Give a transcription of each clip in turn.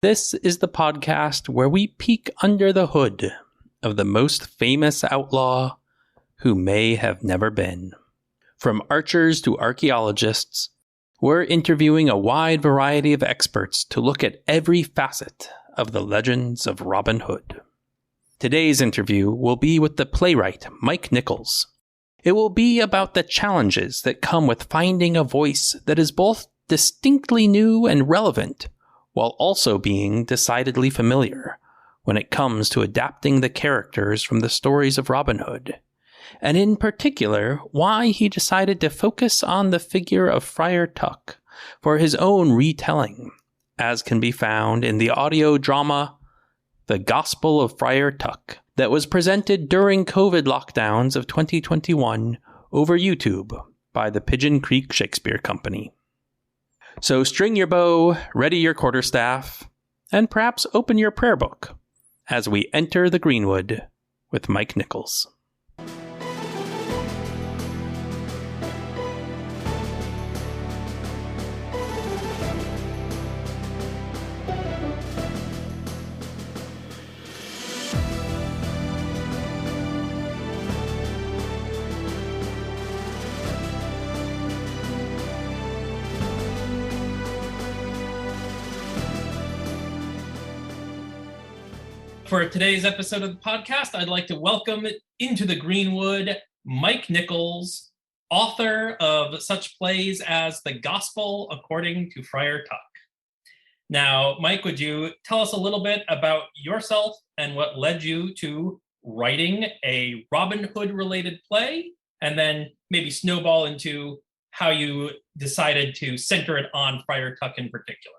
This is the podcast where we peek under the hood of the most famous outlaw who may have never been. From archers to archaeologists, we're interviewing a wide variety of experts to look at every facet of the legends of Robin Hood. Today's interview will be with the playwright Mike Nichols. It will be about the challenges that come with finding a voice that is both distinctly new and relevant, while also being decidedly familiar when it comes to adapting the characters from the stories of Robin Hood, and in particular, why he decided to focus on the figure of Friar Tuck for his own retelling, as can be found in the audio drama The Gospel of Friar Tuck, that was presented during COVID lockdowns of 2021 over YouTube by the Pigeon Creek Shakespeare Company. So string your bow, ready your quarterstaff, and perhaps open your prayer book as we enter the Greenwood with Mike Nichols. For today's episode of the podcast, I'd like to welcome Into the Greenwood Mike Nichols, author of such plays as The Gospel According to Friar Tuck. Now, Mike, would you tell us a little bit about yourself and what led you to writing a Robin Hood-related play, and then maybe snowball into how you decided to center it on Friar Tuck in particular?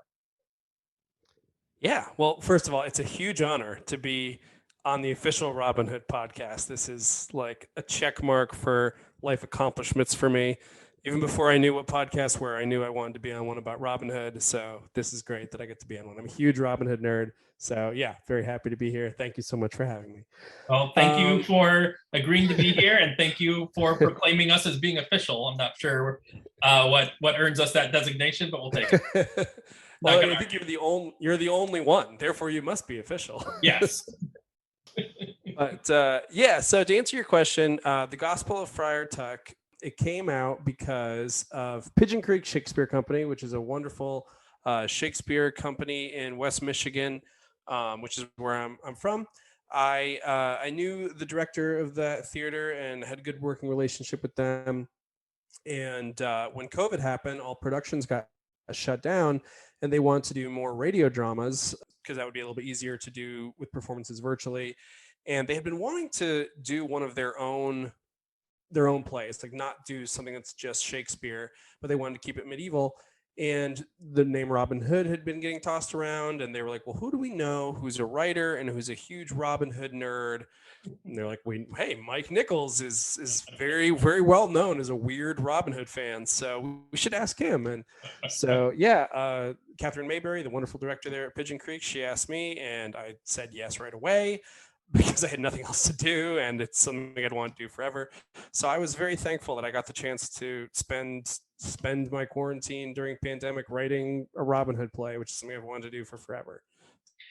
Yeah, well, first of all, it's a huge honor to be on the official Robin Hood podcast. This is like a check mark for life accomplishments for me. Even before I knew what podcasts were, I knew I wanted to be on one about Robin Hood. So this is great that I get to be on one. I'm a huge Robin Hood nerd. So yeah, very happy to be here. Thank you so much for having me. Well, thank you for agreeing to be here, and thank you for proclaiming us as being official. I'm not sure what earns us that designation, but we'll take it. Well, I think you're the only one, therefore you must be official. Yes. But yeah, so to answer your question, The Gospel of Friar Tuck, it came out because of Pigeon Creek Shakespeare Company, which is a wonderful Shakespeare company in West Michigan, which is where I'm from. I knew the director of that theater and had a good working relationship with them. And when COVID happened, all productions got shut down, and they want to do more radio dramas because that would be a little bit easier to do with performances virtually. And they had been wanting to do one of their own plays, like not do something that's just Shakespeare, but they wanted to keep it medieval. And the name Robin Hood had been getting tossed around, and they were like, well, who do we know who's a writer and who's a huge Robin Hood nerd? And they're like, hey, Mike Nichols is very, very well known as a weird Robin Hood fan, so we should ask him. And so, yeah, Catherine Mayberry, the wonderful director there at Pigeon Creek, she asked me, and I said yes right away because I had nothing else to do, and it's something I'd want to do forever. So I was very thankful that I got the chance to spend my quarantine during pandemic writing a Robin Hood play, which is something I've wanted to do for forever.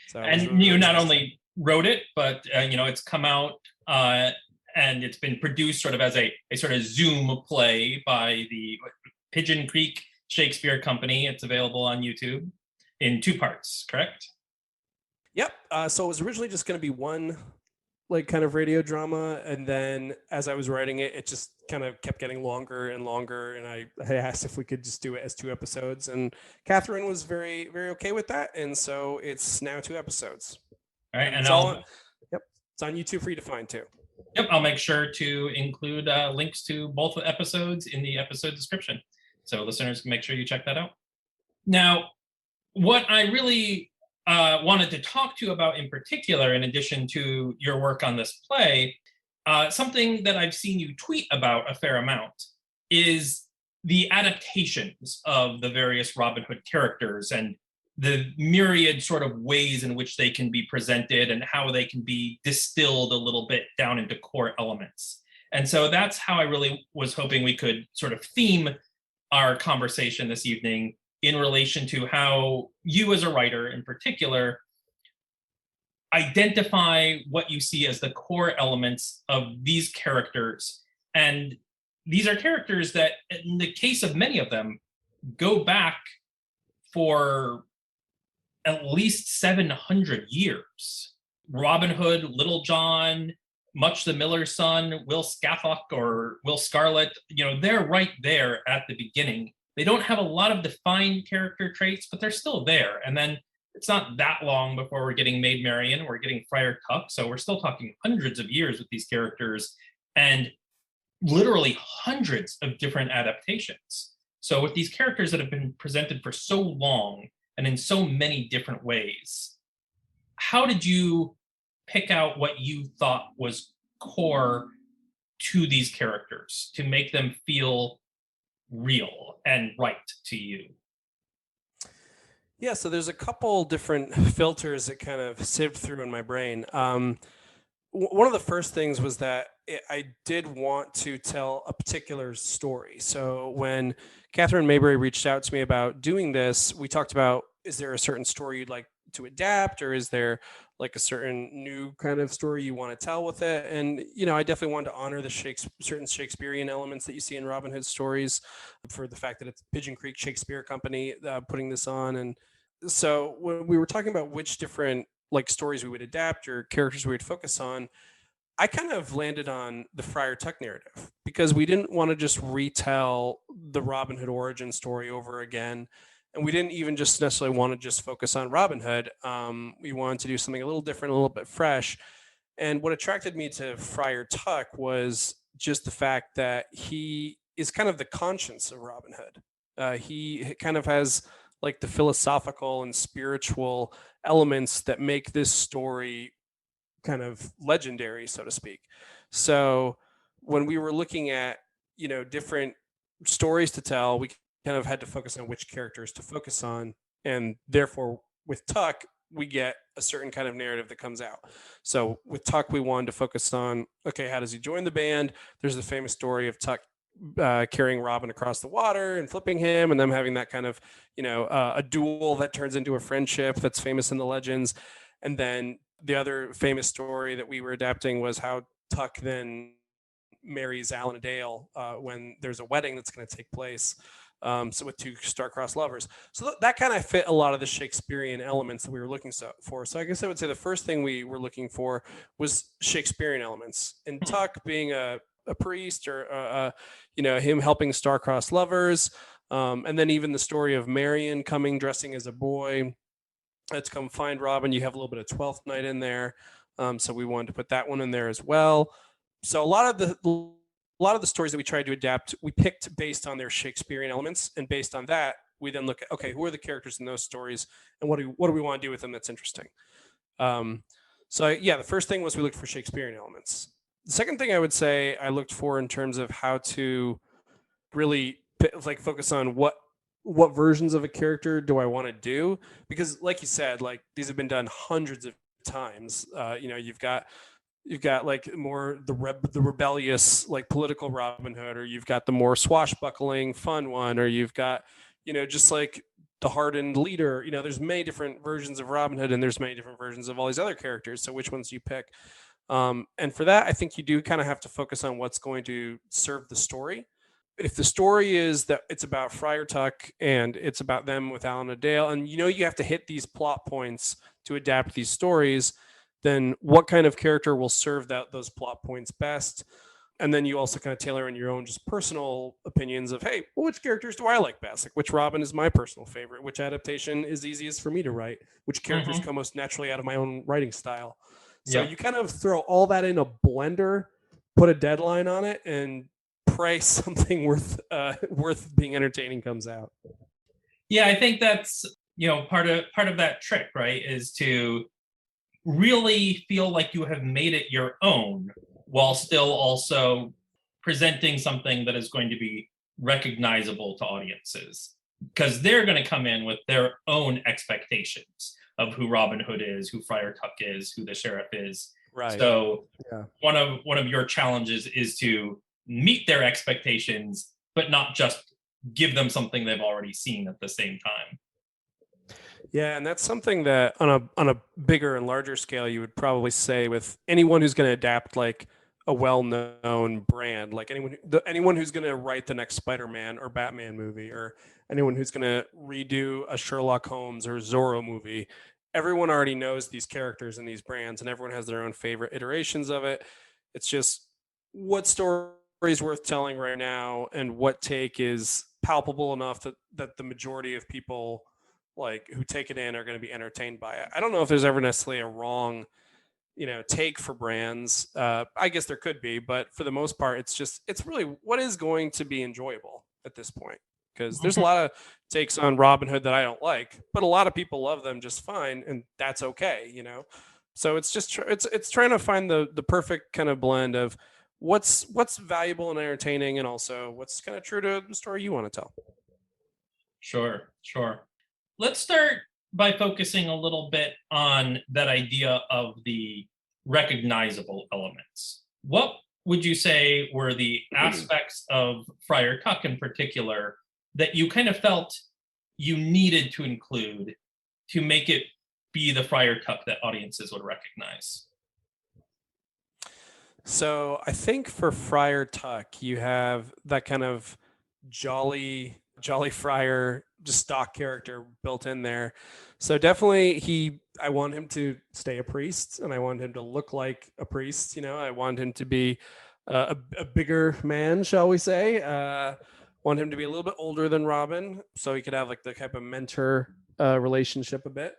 So and really you not only wrote it, but it's come out and it's been produced sort of as a sort of Zoom play by the Pigeon Creek Shakespeare Company. It's available on YouTube in 2 parts, correct? Yep. So it was originally just going to be one like kind of radio drama, and then as I was writing it, it just kind of kept getting longer and longer, and I asked if we could just do it as 2 episodes, and Catherine was very, very okay with that, and so it's now 2 episodes. All right, and it's on YouTube for you to find too. Yep, I'll make sure to include links to both episodes in the episode description, so listeners can make sure you check that out. Now, what I really wanted to talk to you about in particular, in addition to your work on this play, something that I've seen you tweet about a fair amount is the adaptations of the various Robin Hood characters and the myriad sort of ways in which they can be presented and how they can be distilled a little bit down into core elements. And so that's how I really was hoping we could sort of theme our conversation this evening, in relation to how you as a writer in particular identify what you see as the core elements of these characters. And these are characters that, in the case of many of them, go back for at least 700 years. Robin Hood, Little John, Much the Miller's Son, Will Scathach or Will Scarlet, they're right there at the beginning. They don't have a lot of defined character traits, but they're still there. And then it's not that long before we're getting Maid Marian, we're getting Friar Tuck. So we're still talking hundreds of years with these characters and literally hundreds of different adaptations. So with these characters that have been presented for so long and in so many different ways, how did you pick out what you thought was core to these characters to make them feel real and right to you? Yeah, so there's a couple different filters that kind of sieved through in my brain. One of the first things was that I did want to tell a particular story. So when Catherine Maybury reached out to me about doing this, we talked about, is there a certain story you'd like to adapt, or is there like a certain new kind of story you want to tell with it? And, I definitely wanted to honor the certain Shakespearean elements that you see in Robin Hood stories, for the fact that it's Pigeon Creek Shakespeare Company putting this on. And so when we were talking about which different like stories we would adapt or characters we would focus on, I kind of landed on the Friar Tuck narrative, because we didn't want to just retell the Robin Hood origin story over again. And we didn't even just necessarily want to just focus on Robin Hood. We wanted to do something a little different, a little bit fresh. And what attracted me to Friar Tuck was just the fact that he is kind of the conscience of Robin Hood. He kind of has like the philosophical and spiritual elements that make this story kind of legendary, so to speak. So when we were looking at, different stories to tell, we kind of had to focus on which characters to focus on. And therefore, with Tuck, we get a certain kind of narrative that comes out. So with Tuck, we wanted to focus on, okay, how does he join the band? There's the famous story of Tuck carrying Robin across the water and flipping him, and them having that kind of, a duel that turns into a friendship that's famous in the legends. And then the other famous story that we were adapting was how Tuck then marries Alan Adale when there's a wedding that's going to take place. So with two star-crossed lovers. So that kind of fit a lot of the Shakespearean elements that we were looking for. So I guess I would say the first thing we were looking for was Shakespearean elements. And Tuck being a priest, or him helping star-crossed lovers, and then even the story of Marian coming dressing as a boy to come find Robin. You have a little bit of Twelfth Night in there, so we wanted to put that one in there as well. So a lot of the stories that we tried to adapt, we picked based on their Shakespearean elements, and based on that, we then look at, okay, who are the characters in those stories, and what do we want to do with them that's interesting. The first thing was we looked for Shakespearean elements. The second thing I would say I looked for in terms of how to really focus on what versions of a character do I want to do, because like you said, like these have been done hundreds of times. You've got like more the rebellious, like political Robin Hood, or you've got the more swashbuckling fun one, or you've got, just like the hardened leader. There's many different versions of Robin Hood, and there's many different versions of all these other characters. So which ones do you pick? And for that, I think you do kind of have to focus on what's going to serve the story. If the story is that it's about Friar Tuck and it's about them with Alan Adale, and you have to hit these plot points to adapt these stories, then what kind of character will serve those plot points best? And then you also kind of tailor in your own just personal opinions of, hey, well, which characters do I like best? Like, which Robin is my personal favorite? Which adaptation is easiest for me to write? Which characters come most naturally out of my own writing style? So you kind of throw all that in a blender, put a deadline on it, and pray something worth being entertaining comes out. Yeah, I think that's part of that trick, right? Is to really feel like you have made it your own, while still also presenting something that is going to be recognizable to audiences, because they're going to come in with their own expectations of who Robin Hood is, who Friar Tuck is, who the sheriff is. Right. So one of your challenges is to meet their expectations, but not just give them something they've already seen at the same time. Yeah, and that's something that on a bigger and larger scale, you would probably say with anyone who's going to adapt like a well-known brand, like anyone who's going to write the next Spider-Man or Batman movie, or anyone who's going to redo a Sherlock Holmes or Zorro movie. Everyone already knows these characters and these brands, and everyone has their own favorite iterations of it. It's just what story is worth telling right now, and what take is palpable enough that the majority of people like who take it in are going to be entertained by it. I don't know if there's ever necessarily a wrong, take for brands. I guess there could be, but for the most part, it's really what is going to be enjoyable at this point. Because there's a lot of takes on Robin Hood that I don't like, but a lot of people love them just fine, and that's okay, So it's just it's trying to find the perfect kind of blend of what's valuable and entertaining, and also what's kind of true to the story you want to tell. Sure. Let's start by focusing a little bit on that idea of the recognizable elements. What would you say were the aspects of Friar Tuck in particular that you kind of felt you needed to include to make it be the Friar Tuck that audiences would recognize? So I think for Friar Tuck, you have that kind of jolly friar, just stock character built in there. So definitely I want him to stay a priest, and I want him to look like a priest. I want him to be a bigger man, shall we say. Want him to be a little bit older than Robin, so he could have like the type of mentor relationship a bit.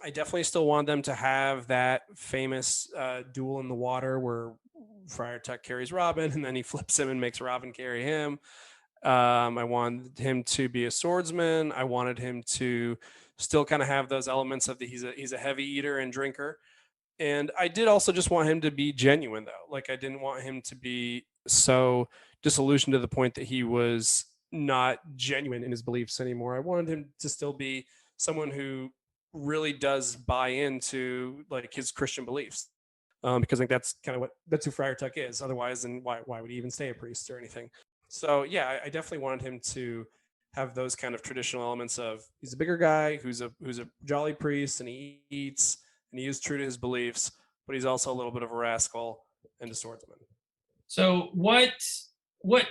I definitely still want them to have that famous duel in the water where Friar Tuck carries Robin, and then he flips him and makes Robin carry him. I wanted him to be a swordsman. I wanted him to still kind of have those elements of he's a heavy eater and drinker. And I did also just want him to be genuine, though. Like, I didn't want him to be so disillusioned to the point that he was not genuine in his beliefs anymore. I wanted him to still be someone who really does buy into like his Christian beliefs. Because I think that's who Friar Tuck is. Otherwise, then why would he even stay a priest or anything? So yeah, I definitely wanted him to have those kind of traditional elements of he's a bigger guy who's a jolly priest, and he eats, and he is true to his beliefs, but he's also a little bit of a rascal and a swordsman. So what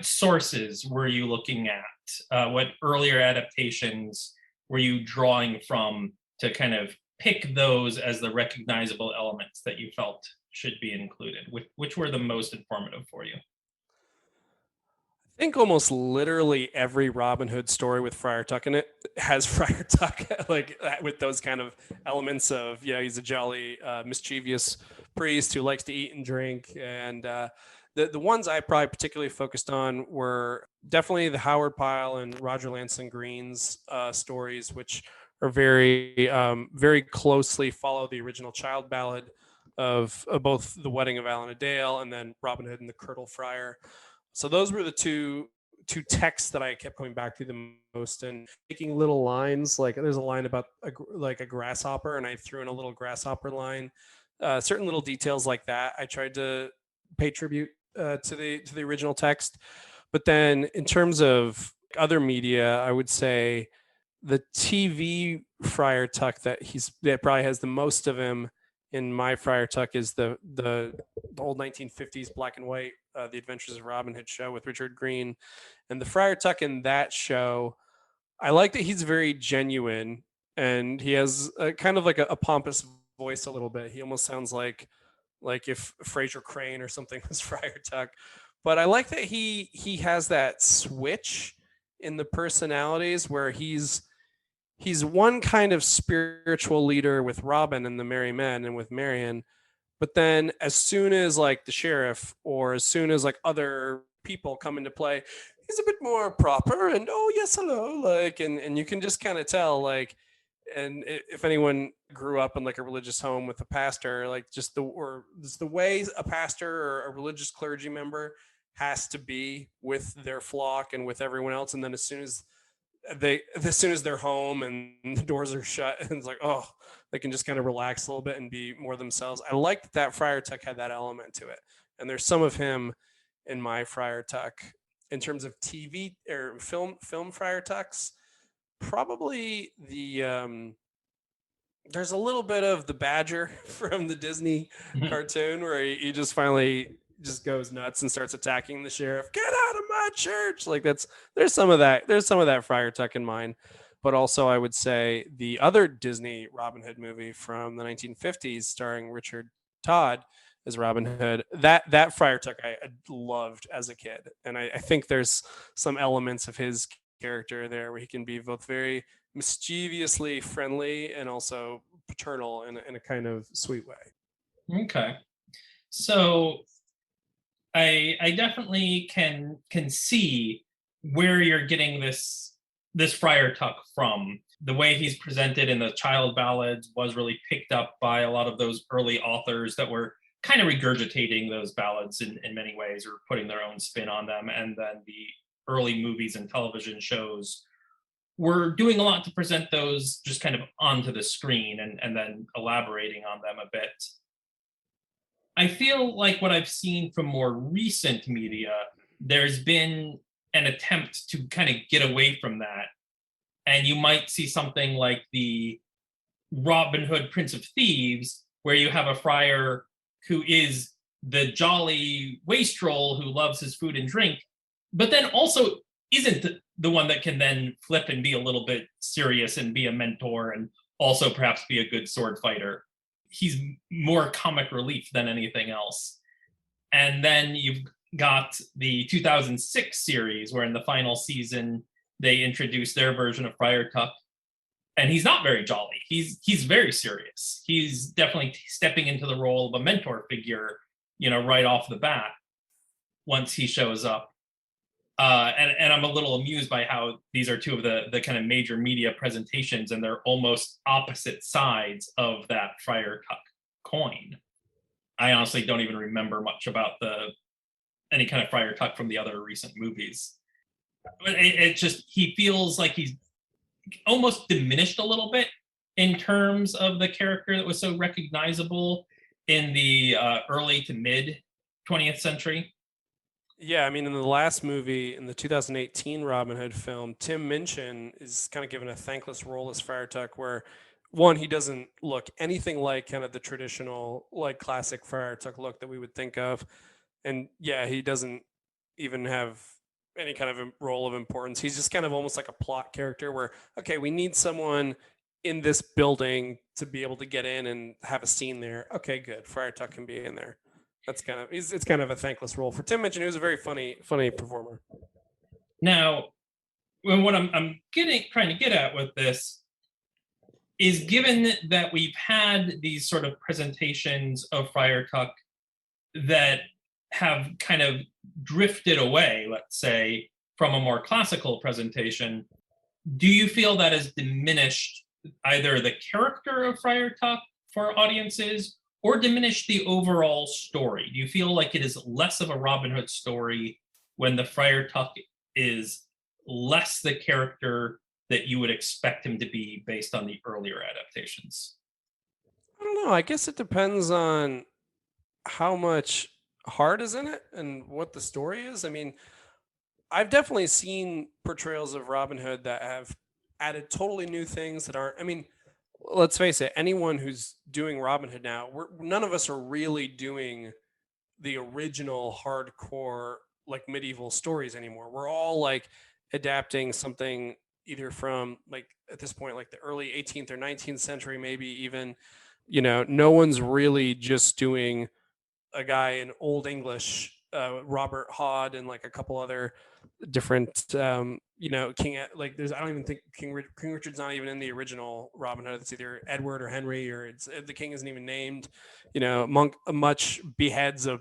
sources were you looking at? What earlier adaptations were you drawing from to kind of pick those as the recognizable elements that you felt should be included? Which were the most informative for you? I think almost literally every Robin Hood story with Friar Tuck in it has Friar Tuck like with those kind of elements of, he's a jolly, mischievous priest who likes to eat and drink. And the ones I probably particularly focused on were definitely the Howard Pyle and Roger Lansing Green's stories, which are very closely follow the original child ballad of both The Wedding of Alan a Dale and then Robin Hood and the Curtal Friar. So those were the two texts that I kept coming back to the most, and taking little lines. Like there's a line about a grasshopper, and I threw in a little grasshopper line. Certain little details like that I tried to pay tribute to the original text. But then in terms of other media, I would say the TV Friar Tuck that probably has the most of him in my Friar Tuck is the old 1950s black and white The Adventures of Robin Hood show with Richard Green. And the Friar Tuck in that show, I like that he's very genuine, and he has kind of like a pompous voice a little bit. He almost sounds like if Fraser Crane or something was Friar Tuck. But I like that he has that switch in the personalities where he's one kind of spiritual leader with Robin and the Merry Men and with Marion, but then as soon as like the sheriff or as soon as like other people come into play, he's a bit more proper and oh yes hello, like and you can just kind of tell, like, and if anyone grew up in like a religious home with a pastor, like just the way a pastor or a religious clergy member has to be with their flock and with everyone else, and then as soon as they're home and the doors are shut, and it's like, oh, they can just kind of relax a little bit and be more themselves. I like that Friar Tuck had that element to it, and there's some of him in my Friar Tuck. in terms of TV or film Friar Tucks, probably there's a little bit of the Badger from the Disney cartoon where he just finally just goes nuts and starts attacking the sheriff. Get out of my church! Like there's some of that Friar Tuck in mine. But also, I would say the other Disney Robin Hood movie from the 1950s, starring Richard Todd as Robin Hood, that Friar Tuck I loved as a kid, and I think there's some elements of his character there where he can be both very mischievously friendly and also paternal in a kind of sweet way. Okay, so I definitely can see where you're getting this Friar Tuck from. The way he's presented in the child ballads was really picked up by a lot of those early authors that were kind of regurgitating those ballads in many ways, or putting their own spin on them. And then the early movies and television shows were doing a lot to present those just kind of onto the screen and then elaborating on them a bit. I feel like what I've seen from more recent media, there's been an attempt to kind of get away from that. And you might see something like the Robin Hood Prince of Thieves, where you have a friar who is the jolly wastrel who loves his food and drink, but then also isn't the one that can then flip and be a little bit serious and be a mentor and also perhaps be a good sword fighter. He's more comic relief than anything else. And then you've got the 2006 series, where in the final season they introduced their version of Friar Tuck, and he's not very jolly. He's very serious. He's definitely stepping into the role of a mentor figure, right off the bat once he shows up. And I'm a little amused by how these are two of the kind of major media presentations, and they're almost opposite sides of that Friar Tuck coin. I honestly don't even remember much about any kind of Friar Tuck from the other recent movies. It just, he feels like he's almost diminished a little bit in terms of the character that was so recognizable in the early to mid 20th century. Yeah, I mean, in the last movie, in the 2018 Robin Hood film, Tim Minchin is kind of given a thankless role as Friar Tuck, where one, he doesn't look anything like kind of the traditional, like classic Friar Tuck look that we would think of. And yeah, he doesn't even have any kind of role of importance. He's just kind of almost like a plot character where, okay, we need someone in this building to be able to get in and have a scene there. Okay, good. Friar Tuck can be in there. That's kind of, it's kind of a thankless role for Tim Minchin, who's a very funny performer. Now, what I'm trying to get at with this is, given that we've had these sort of presentations of Friar Tuck that have kind of drifted away, let's say, from a more classical presentation, do you feel that has diminished either the character of Friar Tuck for audiences or diminished the overall story? Do you feel like it is less of a Robin Hood story when the Friar Tuck is less the character that you would expect him to be based on the earlier adaptations? I don't know. I guess it depends on how much heart is in it and what the story is. I mean, I've definitely seen portrayals of Robin Hood that have added totally new things that aren't, I mean, let's face it, anyone who's doing Robin Hood now, none of us are really doing the original hardcore, like medieval stories anymore. We're all like adapting something either from, like, at this point, like the early 18th or 19th century, maybe even, no one's really just doing a guy in Old English, Robert Hod, and like a couple other different, King. Like, I don't even think King Richard's not even in the original Robin Hood. It's either Edward or Henry, or the king isn't even named. Monk much beheads a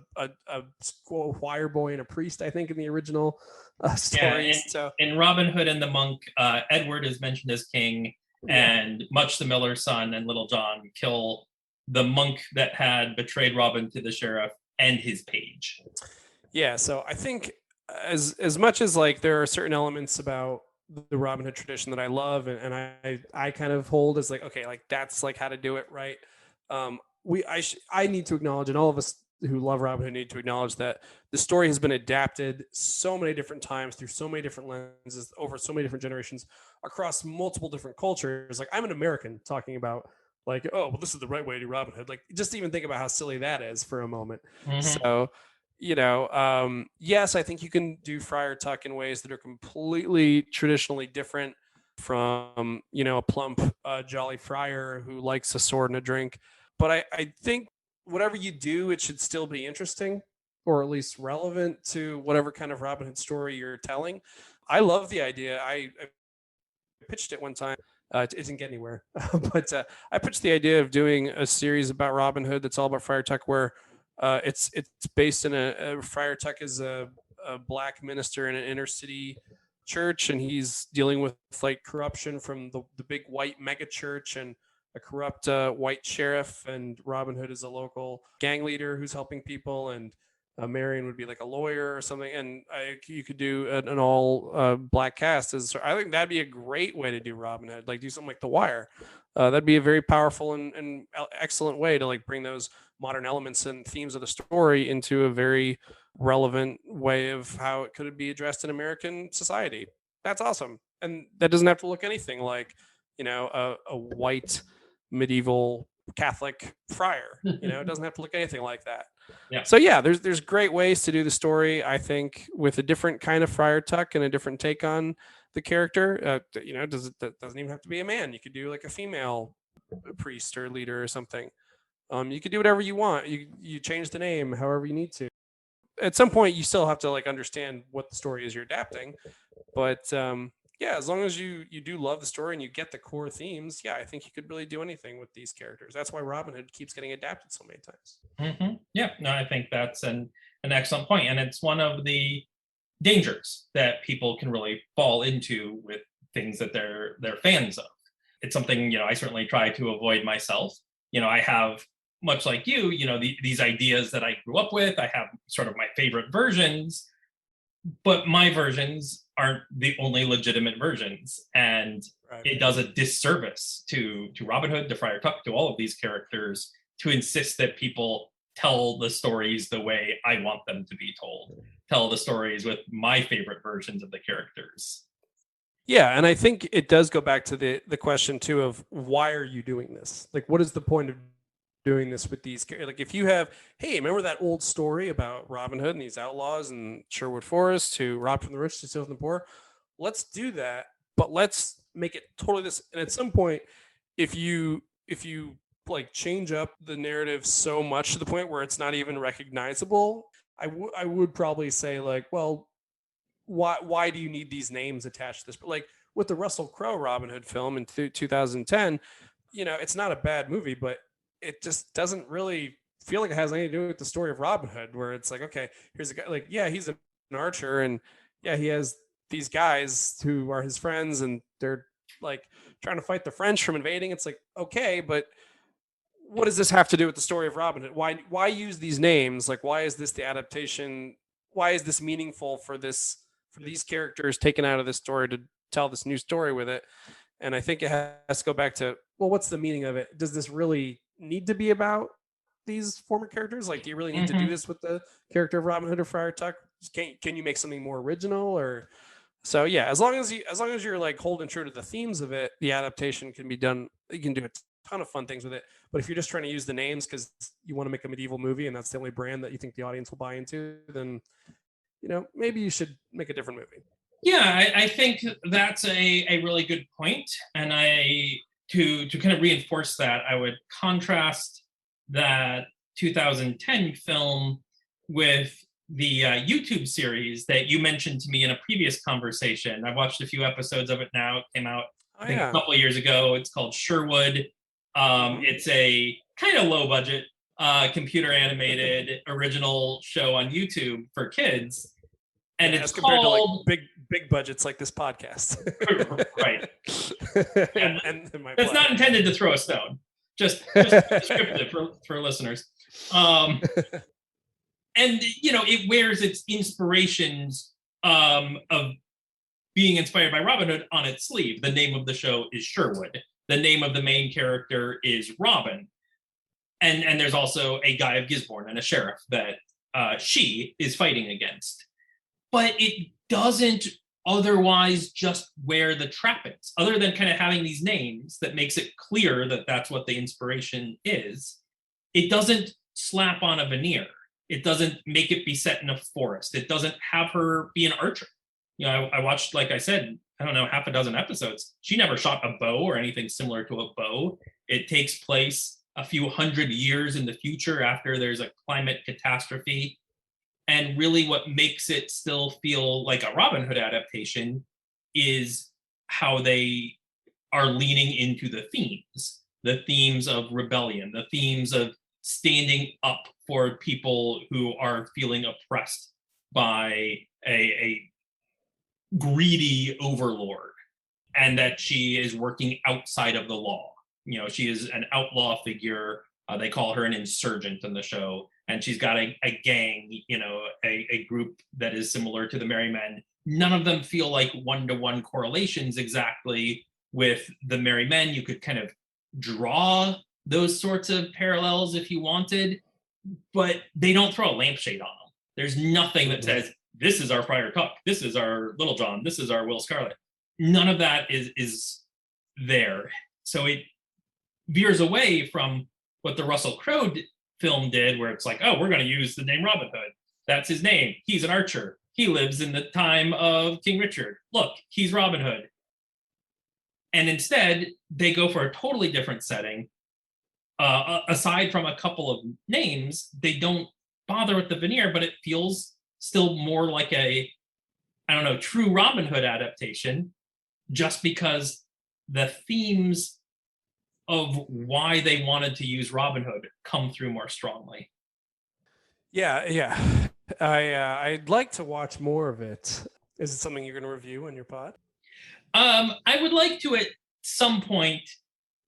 choir boy and a priest, I think, in the original stories. Yeah, in Robin Hood and the Monk, Edward is mentioned as king, and Much the Miller's son and Little John kill the monk that had betrayed Robin to the sheriff and his page. Yeah, so I think as much as like there are certain elements about the Robin Hood tradition that I love and I kind of hold as like, okay, like that's like how to do it right. I need to acknowledge, and all of us who love Robin Hood need to acknowledge that the story has been adapted so many different times through so many different lenses over so many different generations across multiple different cultures. Like, I'm an American talking about like, oh, well, this is the right way to do Robin Hood. Like, just even think about how silly that is for a moment. So, yes, I think you can do Friar Tuck in ways that are completely traditionally different from, a plump, jolly friar who likes a sword and a drink. But I think whatever you do, it should still be interesting, or at least relevant to whatever kind of Robin Hood story you're telling. I love the idea. I pitched it one time. It didn't get anywhere, but I pitched the idea of doing a series about Robin Hood that's all about Friar Tuck, where it's based in a Friar Tuck is a black minister in an inner city church, and he's dealing with like corruption from the big white mega church and a corrupt white sheriff, and Robin Hood is a local gang leader who's helping people, and Marion would be like a lawyer or something, and you could do an all black cast. I think that'd be a great way to do Robin Hood, like do something like The Wire. That'd be a very powerful and excellent way to like bring those modern elements and themes of the story into a very relevant way of how it could be addressed in American society. That's awesome. And that doesn't have to look anything like, a white medieval Catholic friar. It doesn't have to look anything like that. Yeah. So yeah, there's great ways to do the story, I think, with a different kind of Friar Tuck and a different take on the character. It doesn't even have to be a man. You could do like a female priest or leader or something. You could do whatever you want. You change the name however you need to. At some point, you still have to like understand what the story is you're adapting. But as long as you do love the story and you get the core themes, I think you could really do anything with these characters. That's why Robin Hood keeps getting adapted so many times. Yeah, no, I think that's an excellent point, and it's one of the dangers that people can really fall into with things that they're fans of. It's something I certainly try to avoid myself. I have, much like you, these ideas that I grew up with. I have sort of my favorite versions, but my versions aren't the only legitimate versions, and it does a disservice to Robin Hood, to Friar Tuck, to all of these characters to insist that people tell the stories the way I want them to be told, tell the stories with my favorite versions of the characters. Yeah, and I think it does go back to the question too of why are you doing this? Like, what is the point of doing this with these? Like, if you have, hey, remember that old story about Robin Hood and these outlaws in Sherwood Forest who robbed from the rich to steal from the poor? Let's do that, but let's make it totally this. And at some point, if you like change up the narrative so much to the point where it's not even recognizable, I would probably say like, well, why do you need these names attached to this? But like with the Russell Crowe Robin Hood film in 2010, it's not a bad movie, but it just doesn't really feel like it has anything to do with the story of Robin Hood, where it's like, okay, here's a guy, like, he's an archer, and he has these guys who are his friends, and they're like trying to fight the French from invading. It's like, okay, but what does this have to do with the story of Robin Hood? Why use these names? Like, why is this the adaptation? Why is this meaningful for these characters taken out of this story to tell this new story with it? And I think it has to go back to, well, what's the meaning of it? Does this really need to be about these former characters? Like, do you really need to do this with the character of Robin Hood or Friar Tuck? Can you make something more original? Or so as long as you're like holding true to the themes of it, the adaptation can be done. You can do a ton of fun things with it. But if you're just trying to use the names because you want to make a medieval movie and that's the only brand that you think the audience will buy into, then maybe you should make a different movie. Yeah, I think that's a really good point. And to kind of reinforce that, I would contrast that 2010 film with the YouTube series that you mentioned to me in a previous conversation. I've watched a few episodes of it now. It came out I think a couple of years ago. It's called Sherwood. It's a kind of low budget computer animated original show on YouTube for kids. And it's compared to like big budgets like this podcast. Right. and that's not intended to throw a stone. Just descriptive for listeners. And it wears its inspirations of being inspired by Robin Hood on its sleeve. The name of the show is Sherwood. The name of the main character is Robin. And there's also a Guy of Gisborne and a sheriff that she is fighting against. But it doesn't otherwise just wear the trappings, other than kind of having these names that makes it clear that that's what the inspiration is. It doesn't slap on a veneer. It doesn't make it be set in a forest. It doesn't have her be an archer. You know, I watched, like I said, I don't know, half a dozen episodes. She never shot a bow or anything similar to a bow. It takes place a few hundred years in the future after there's a climate catastrophe. And really what makes it still feel like a Robin Hood adaptation is how they are leaning into the themes of rebellion, the themes of standing up for people who are feeling oppressed by a greedy overlord, and that she is working outside of the law. You know, she is an outlaw figure. They call her an insurgent in the show, and she's got a gang, you know, a group that is similar to the Merry Men. None of them feel like one-to-one correlations exactly with the Merry Men. You could kind of draw those sorts of parallels if you wanted, but they don't throw a lampshade on them. There's nothing that says, this is our Friar Tuck, this is our Little John, this is our Will Scarlet. None of that is there. So it veers away from what the Russell Crowe film did, where it's like, oh, we're going to use the name Robin Hood. That's his name. He's an archer. He lives in the time of King Richard. Look, he's Robin Hood. And instead, they go for a totally different setting. Aside from a couple of names, they don't bother with the veneer, but it feels still more like a, I don't know, true Robin Hood adaptation, just because the themes of why they wanted to use Robin Hood come through more strongly. Yeah. I'd like to watch more of it. Is it something you're going to review on your pod? I would like to, at some point,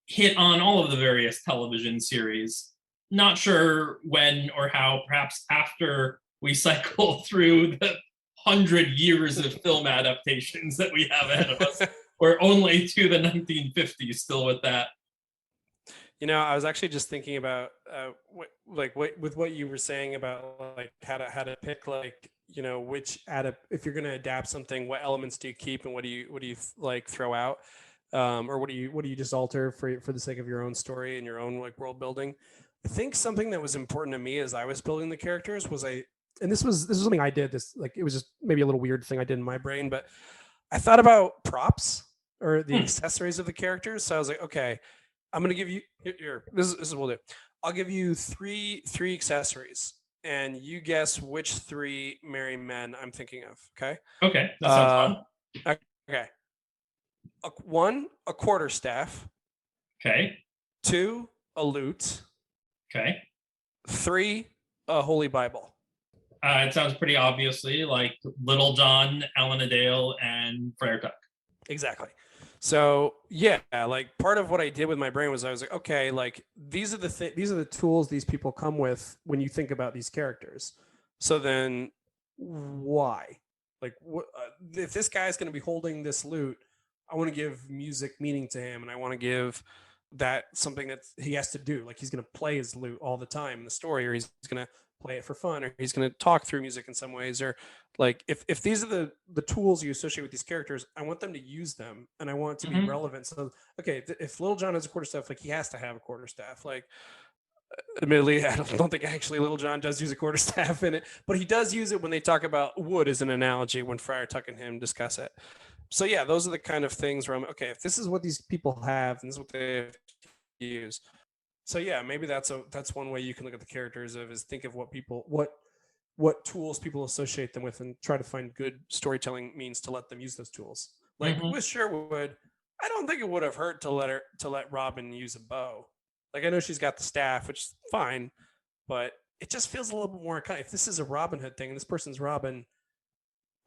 hit on all of the various television series. Not sure when or how, perhaps after we cycle through the 100 years of film adaptations that we have ahead of us. We're only to the 1950s still with that. You know, I was actually just thinking about with what you were saying about like how to pick, like, you know, if you're going to adapt something, what elements do you keep and what do you like throw out, or what do you just alter for the sake of your own story and your own like world building. I think something that was important to me as I was building the characters was this was something I did, this like it was just maybe a little weird thing I did in my brain, but I thought about props or the accessories of the characters. So I was like, okay, I'm going to give you here. This is what we'll do. I'll give you three accessories, and you guess which three Merry Men I'm thinking of. Okay. Okay. That sounds fun. Okay. One, a quarterstaff. Okay. Two, a lute. Okay. Three, a Holy Bible. It sounds pretty obviously like Little John, Alan Adale, and Friar Tuck. Exactly. So yeah, like part of what I did with my brain was I was like, okay, like these are the tools these people come with when you think about these characters. So then why? Like, if this guy's going to be holding this lute, I want to give music meaning to him, and I want to give that something that he has to do. Like he's going to play his lute all the time in the story, or he's going to play it for fun, or he's going to talk through music in some ways, or like if these are the tools you associate with these characters, I want them to use them, and I want it to be relevant. So okay, if Little John has a quarterstaff, like he has to have a quarterstaff. Like admittedly, I don't think actually Little John does use a quarterstaff in it, but he does use it when they talk about wood as an analogy when Friar Tuck and him discuss it. So yeah, those are the kind of things where I'm okay, if this is what these people have and this is what they use. So yeah, maybe that's one way you can look at the characters is think of what tools people associate them with and try to find good storytelling means to let them use those tools. Like with Sherwood, I don't think it would have hurt to let Robin use a bow. Like I know she's got the staff, which is fine, but it just feels a little bit more kind of, if this is a Robin Hood thing and this person's Robin,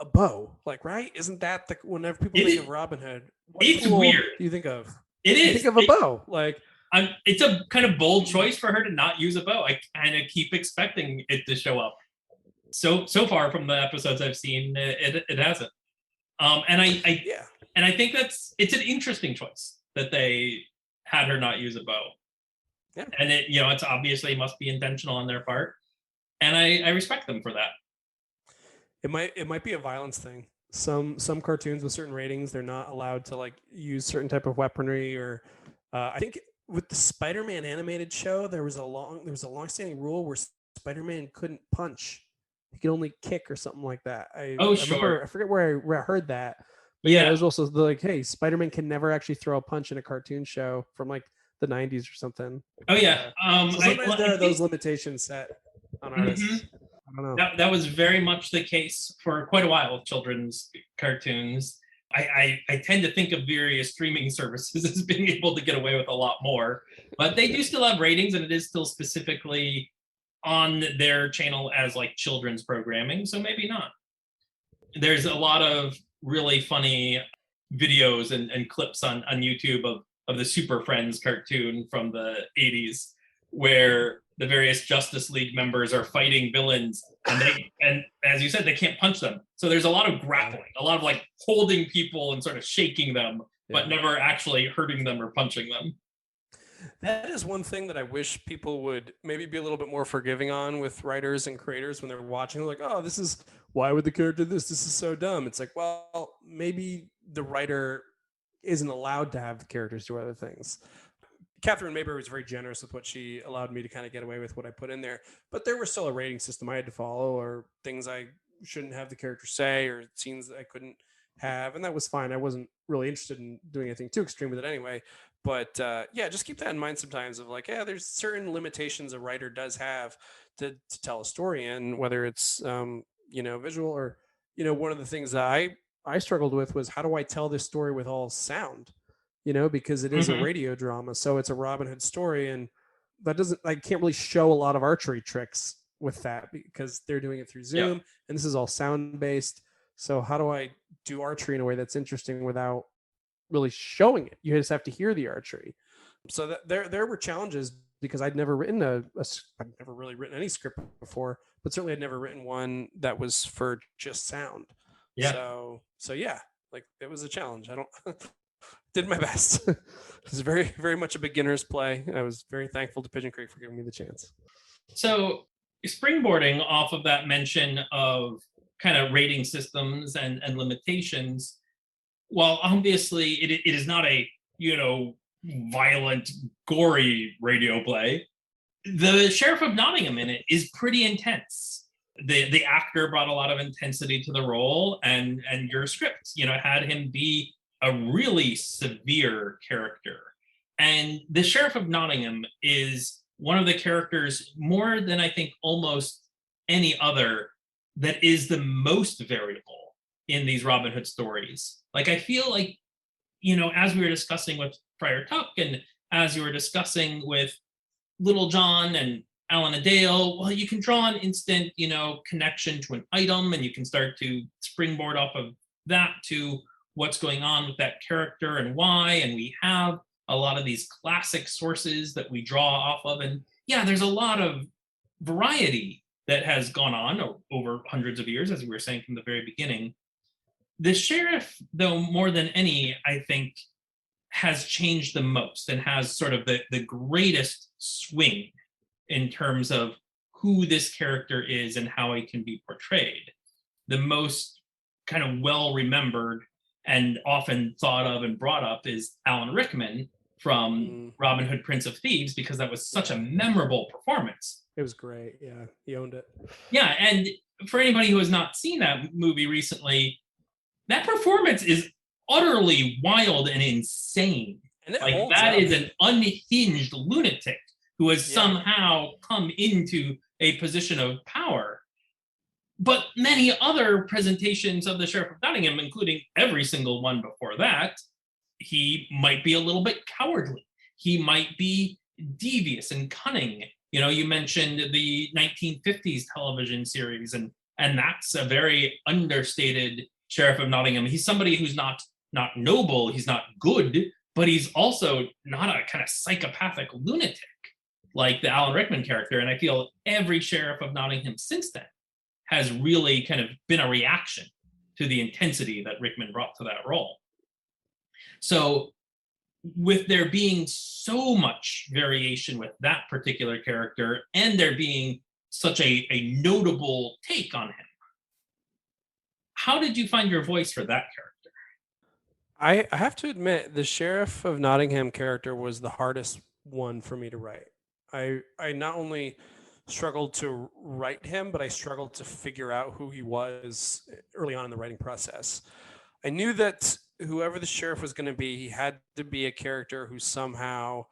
a bow, like, right? Isn't that whenever people think of Robin Hood, it's weird. Do you think of? It is. You think of a bow, like. It's a kind of bold choice for her to not use a bow. I kind of keep expecting it to show up. So far from the episodes I've seen, it hasn't. And I think it's an interesting choice that they had her not use a bow. Yeah. And it's obviously must be intentional on their part. And I respect them for that. It might be a violence thing. Some cartoons with certain ratings, they're not allowed to like use certain type of weaponry, or I think with the Spider-Man animated show, there was a long-standing rule where Spider-Man couldn't punch; he could only kick or something like that. I remember, I forget where I heard that, but yeah, there's also like, hey, Spider-Man can never actually throw a punch in a cartoon show from like the 90s or something. Oh yeah, so sometimes there are those limitations set on artists. Mm-hmm. I don't know. That was very much the case for quite a while with children's cartoons. I tend to think of various streaming services as being able to get away with a lot more, but they do still have ratings, and it is still specifically on their channel as like children's programming, so maybe not. There's a lot of really funny videos and clips on YouTube of the Super Friends cartoon from the 80s, where the various Justice League members are fighting villains, and as you said, they can't punch them. So there's a lot of grappling, a lot of like holding people and sort of shaking them, but never actually hurting them or punching them. That is one thing that I wish people would maybe be a little bit more forgiving on with writers and creators when they're watching. They're like, oh, why would the character this? This is so dumb. It's like, well, maybe the writer isn't allowed to have the characters do other things. Catherine Mayberry was very generous with what she allowed me to kind of get away with what I put in there. But there was still a rating system I had to follow, or things I shouldn't have the character say, or scenes that I couldn't have. And that was fine. I wasn't really interested in doing anything too extreme with it anyway. But just keep that in mind sometimes, of like, there's certain limitations a writer does have to tell a story in, whether it's, visual or, one of the things that I struggled with was, how do I tell this story with all sound? Because it is a radio drama. So it's a Robin Hood story. And I can't really show a lot of archery tricks with that because they're doing it through Zoom and this is all sound based. So how do I do archery in a way that's interesting without really showing it? You just have to hear the archery. So there were challenges because I'd never written I'd never really written any script before, but certainly I'd never written one that was for just sound. Yeah. So yeah, like it was a challenge. I don't did my best. It was very, very much a beginner's play. I was very thankful to Pigeon Creek for giving me the chance. So springboarding off of that mention of kind of rating systems and limitations, while obviously it is not a, violent, gory radio play, the Sheriff of Nottingham in it is pretty intense. The actor brought a lot of intensity to the role, and your script, had him be a really severe character. And the Sheriff of Nottingham is one of the characters, more than I think almost any other, that is the most variable in these Robin Hood stories. Like, I feel like, as we were discussing with Friar Tuck, and as you were discussing with Little John and Alan a Dale, well, you can draw an instant, connection to an item, and you can start to springboard off of that to what's going on with that character and why. And we have a lot of these classic sources that we draw off of. And there's a lot of variety that has gone on over hundreds of years, as we were saying from the very beginning. The sheriff, though, more than any, I think, has changed the most and has sort of the greatest swing in terms of who this character is and how he can be portrayed. The most kind of well-remembered and often thought of and brought up is Alan Rickman from Robin Hood, Prince of Thieves, because that was such a memorable performance. It was great. Yeah, he owned it. Yeah, and for anybody who has not seen that movie recently, that performance is utterly wild and insane. And that is an unhinged lunatic who has somehow come into a position of power. But many other presentations of the Sheriff of Nottingham, including every single one before that, he might be a little bit cowardly. He might be devious and cunning. You mentioned the 1950s television series, and that's a very understated Sheriff of Nottingham. He's somebody who's not noble, he's not good, but he's also not a kind of psychopathic lunatic like the Alan Rickman character. And I feel every Sheriff of Nottingham since then has really kind of been a reaction to the intensity that Rickman brought to that role. So with there being so much variation with that particular character and there being such a notable take on him, how did you find your voice for that character? I have to admit, the Sheriff of Nottingham character was the hardest one for me to write. I not only struggled to write him, but I struggled to figure out who he was early on in the writing process. I knew that whoever the sheriff was going to be, he had to be a character who somehow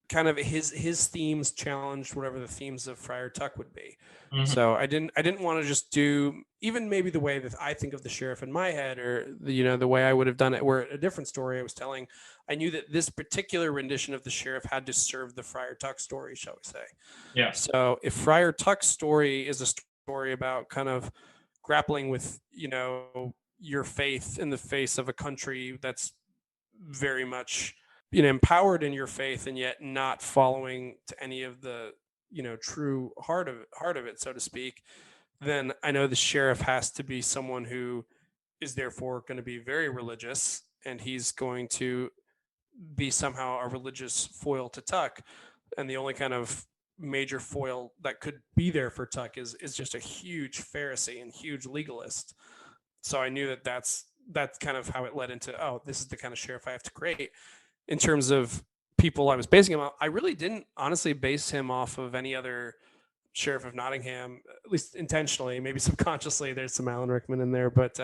kind of his themes challenged whatever the themes of Friar Tuck would be. Mhm. So I didn't want to just do even maybe the way that I think of the sheriff in my head, or the way I would have done it, where a different story I was telling. I knew that this particular rendition of the sheriff had to serve the Friar Tuck story, shall we say. Yeah. So if Friar Tuck's story is a story about kind of grappling with, your faith in the face of a country that's very much, empowered in your faith and yet not following to any of the, true heart of it, so to speak, then I know the sheriff has to be someone who is therefore going to be very religious, and he's going to be somehow a religious foil to Tuck. And the only kind of major foil that could be there for Tuck is just a huge Pharisee and huge legalist. So I knew that that's kind of how it led into, this is the kind of sheriff I have to create. In terms of people I was basing him on, I really didn't honestly base him off of any other sheriff of Nottingham, at least intentionally, maybe subconsciously. There's some Alan Rickman in there, but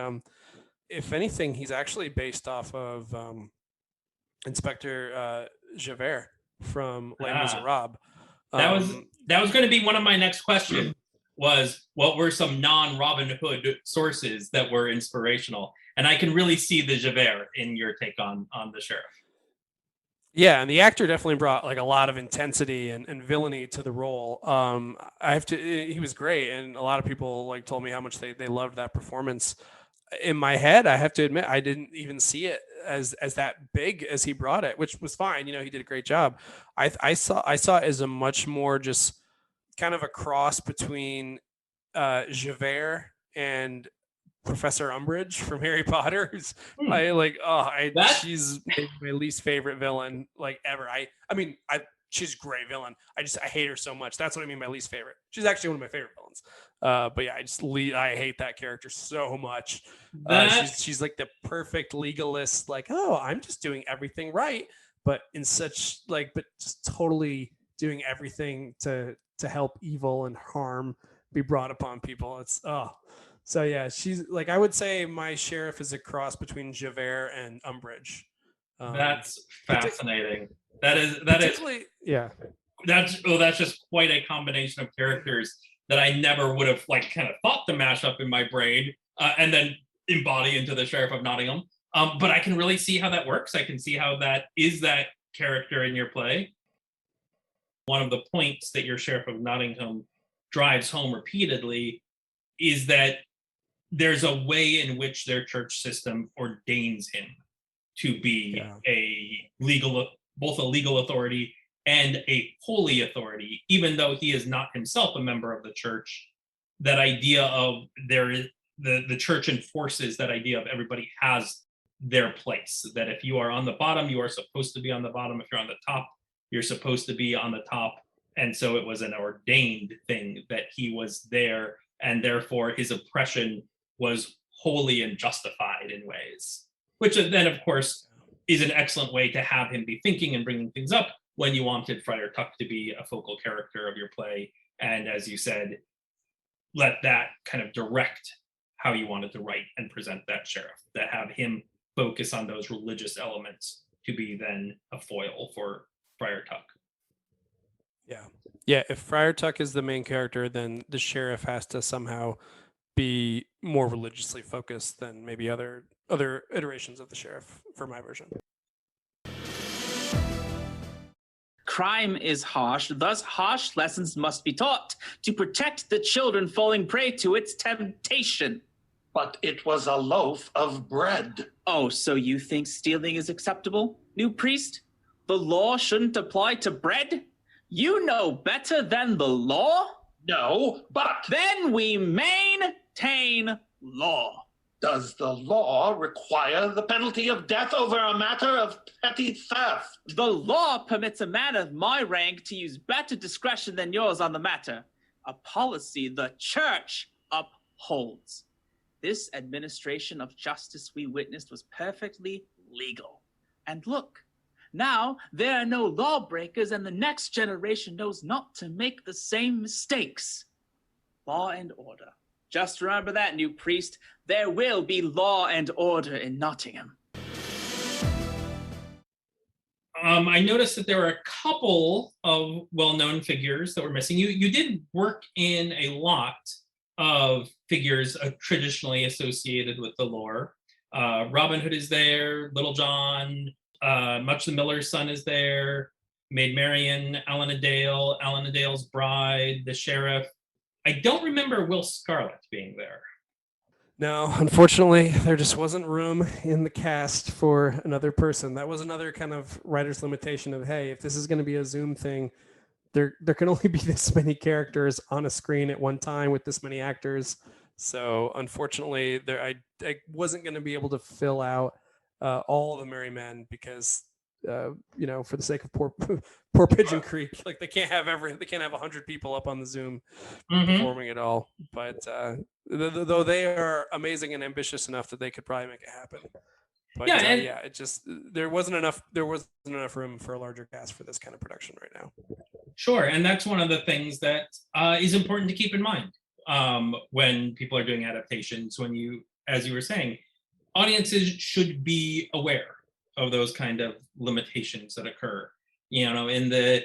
if anything, he's actually based off of Inspector Javert from Les Miserables. That was going to be one of my next questions. Was what were some non-Robin Hood sources that were inspirational? And I can really see the Javert in your take on the sheriff. Yeah, and the actor definitely brought like a lot of intensity and villainy to the role. He was great, and a lot of people like told me how much they loved that performance. In my head, I have to admit, I didn't even see it as that big as he brought it, which was fine. He did a great job. I saw it as a much more just kind of a cross between Javert and Professor Umbridge from Harry Potter. Who's she's my least favorite villain like ever. She's a great villain. I hate her so much. That's what I mean by least favorite. She's actually one of my favorite villains. But yeah, I hate that character so much. She's like the perfect legalist. Like, I'm just doing everything right, but in such but just totally doing everything to help evil and harm be brought upon people. So yeah, she's like, I would say my sheriff is a cross between Javert and Umbridge. That's fascinating. That is yeah. That's just quite a combination of characters that I never would have kind of thought to mash up in my brain and then embody into the Sheriff of Nottingham. But I can really see how that works. I can see how that is that character in your play. One of the points that your Sheriff of Nottingham drives home repeatedly is that there's a way in which their church system ordains him to be both a legal authority and a holy authority, even though he is not himself a member of the church. That idea of the church enforces that idea of everybody has their place, that if you are on the bottom, you are supposed to be on the bottom. If you're on the top, you're supposed to be on the top. And so it was an ordained thing that he was there, and therefore his oppression was holy and justified in ways, which then of course is an excellent way to have him be thinking and bringing things up when you wanted Friar Tuck to be a focal character of your play. And as you said, let that kind of direct how you wanted to write and present that sheriff, to have him focus on those religious elements to be then a foil for Friar Tuck. Yeah. If Friar Tuck is the main character, then the sheriff has to somehow be more religiously focused than maybe other iterations of the sheriff for my version. Crime is harsh, thus harsh lessons must be taught to protect the children falling prey to its temptation. But it was a loaf of bread. Oh, so you think stealing is acceptable, new priest? The law shouldn't apply to bread? You know better than the law? No, but... Then we maintain law. Does the law require the penalty of death over a matter of petty theft? The law permits a man of my rank to use better discretion than yours on the matter, a policy the church upholds. This administration of justice we witnessed was perfectly legal. And look, now there are no lawbreakers, and the next generation knows not to make the same mistakes. Law and order. Just remember that, new priest. There will be law and order in Nottingham. I noticed that there were a couple of well-known figures that were missing. You did work in a lot of figures traditionally associated with the lore. Robin Hood is there, Little John, Much the Miller's Son is there, Maid Marian, Alan a Dale, Alan a Dale's Bride, the Sheriff. I don't remember Will Scarlet being there. No, unfortunately, there just wasn't room in the cast for another person. That was another kind of writer's limitation of, hey, if this is going to be a Zoom thing, there can only be this many characters on a screen at one time with this many actors. So unfortunately, I wasn't going to be able to fill out all the Merry Men because for the sake of poor Pigeon Creek, like they can't have 100 people up on the Zoom performing it all. But though they are amazing and ambitious enough that they could probably make it happen. But it just there wasn't enough room for a larger cast for this kind of production right now. Sure, and that's one of the things that is important to keep in mind when people are doing adaptations. As you were saying, audiences should be aware of those kind of limitations that occur. In the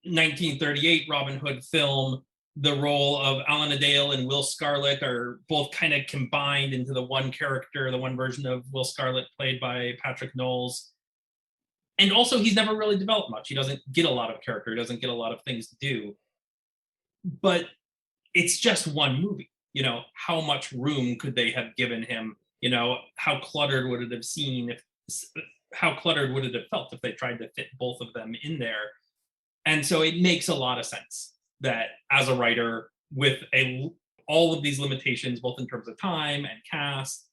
1938 Robin Hood film, the role of Alan a Dale and Will Scarlet are both kind of combined into the one character, the one version of Will Scarlet played by Patrick Knowles. And also, he's never really developed much. He doesn't get a lot of character. He doesn't get a lot of things to do. But it's just one movie. How much room could they have given him? How cluttered would it have how cluttered would it have felt if they tried to fit both of them in there? And so it makes a lot of sense that as a writer, with all of these limitations, both in terms of time and cast,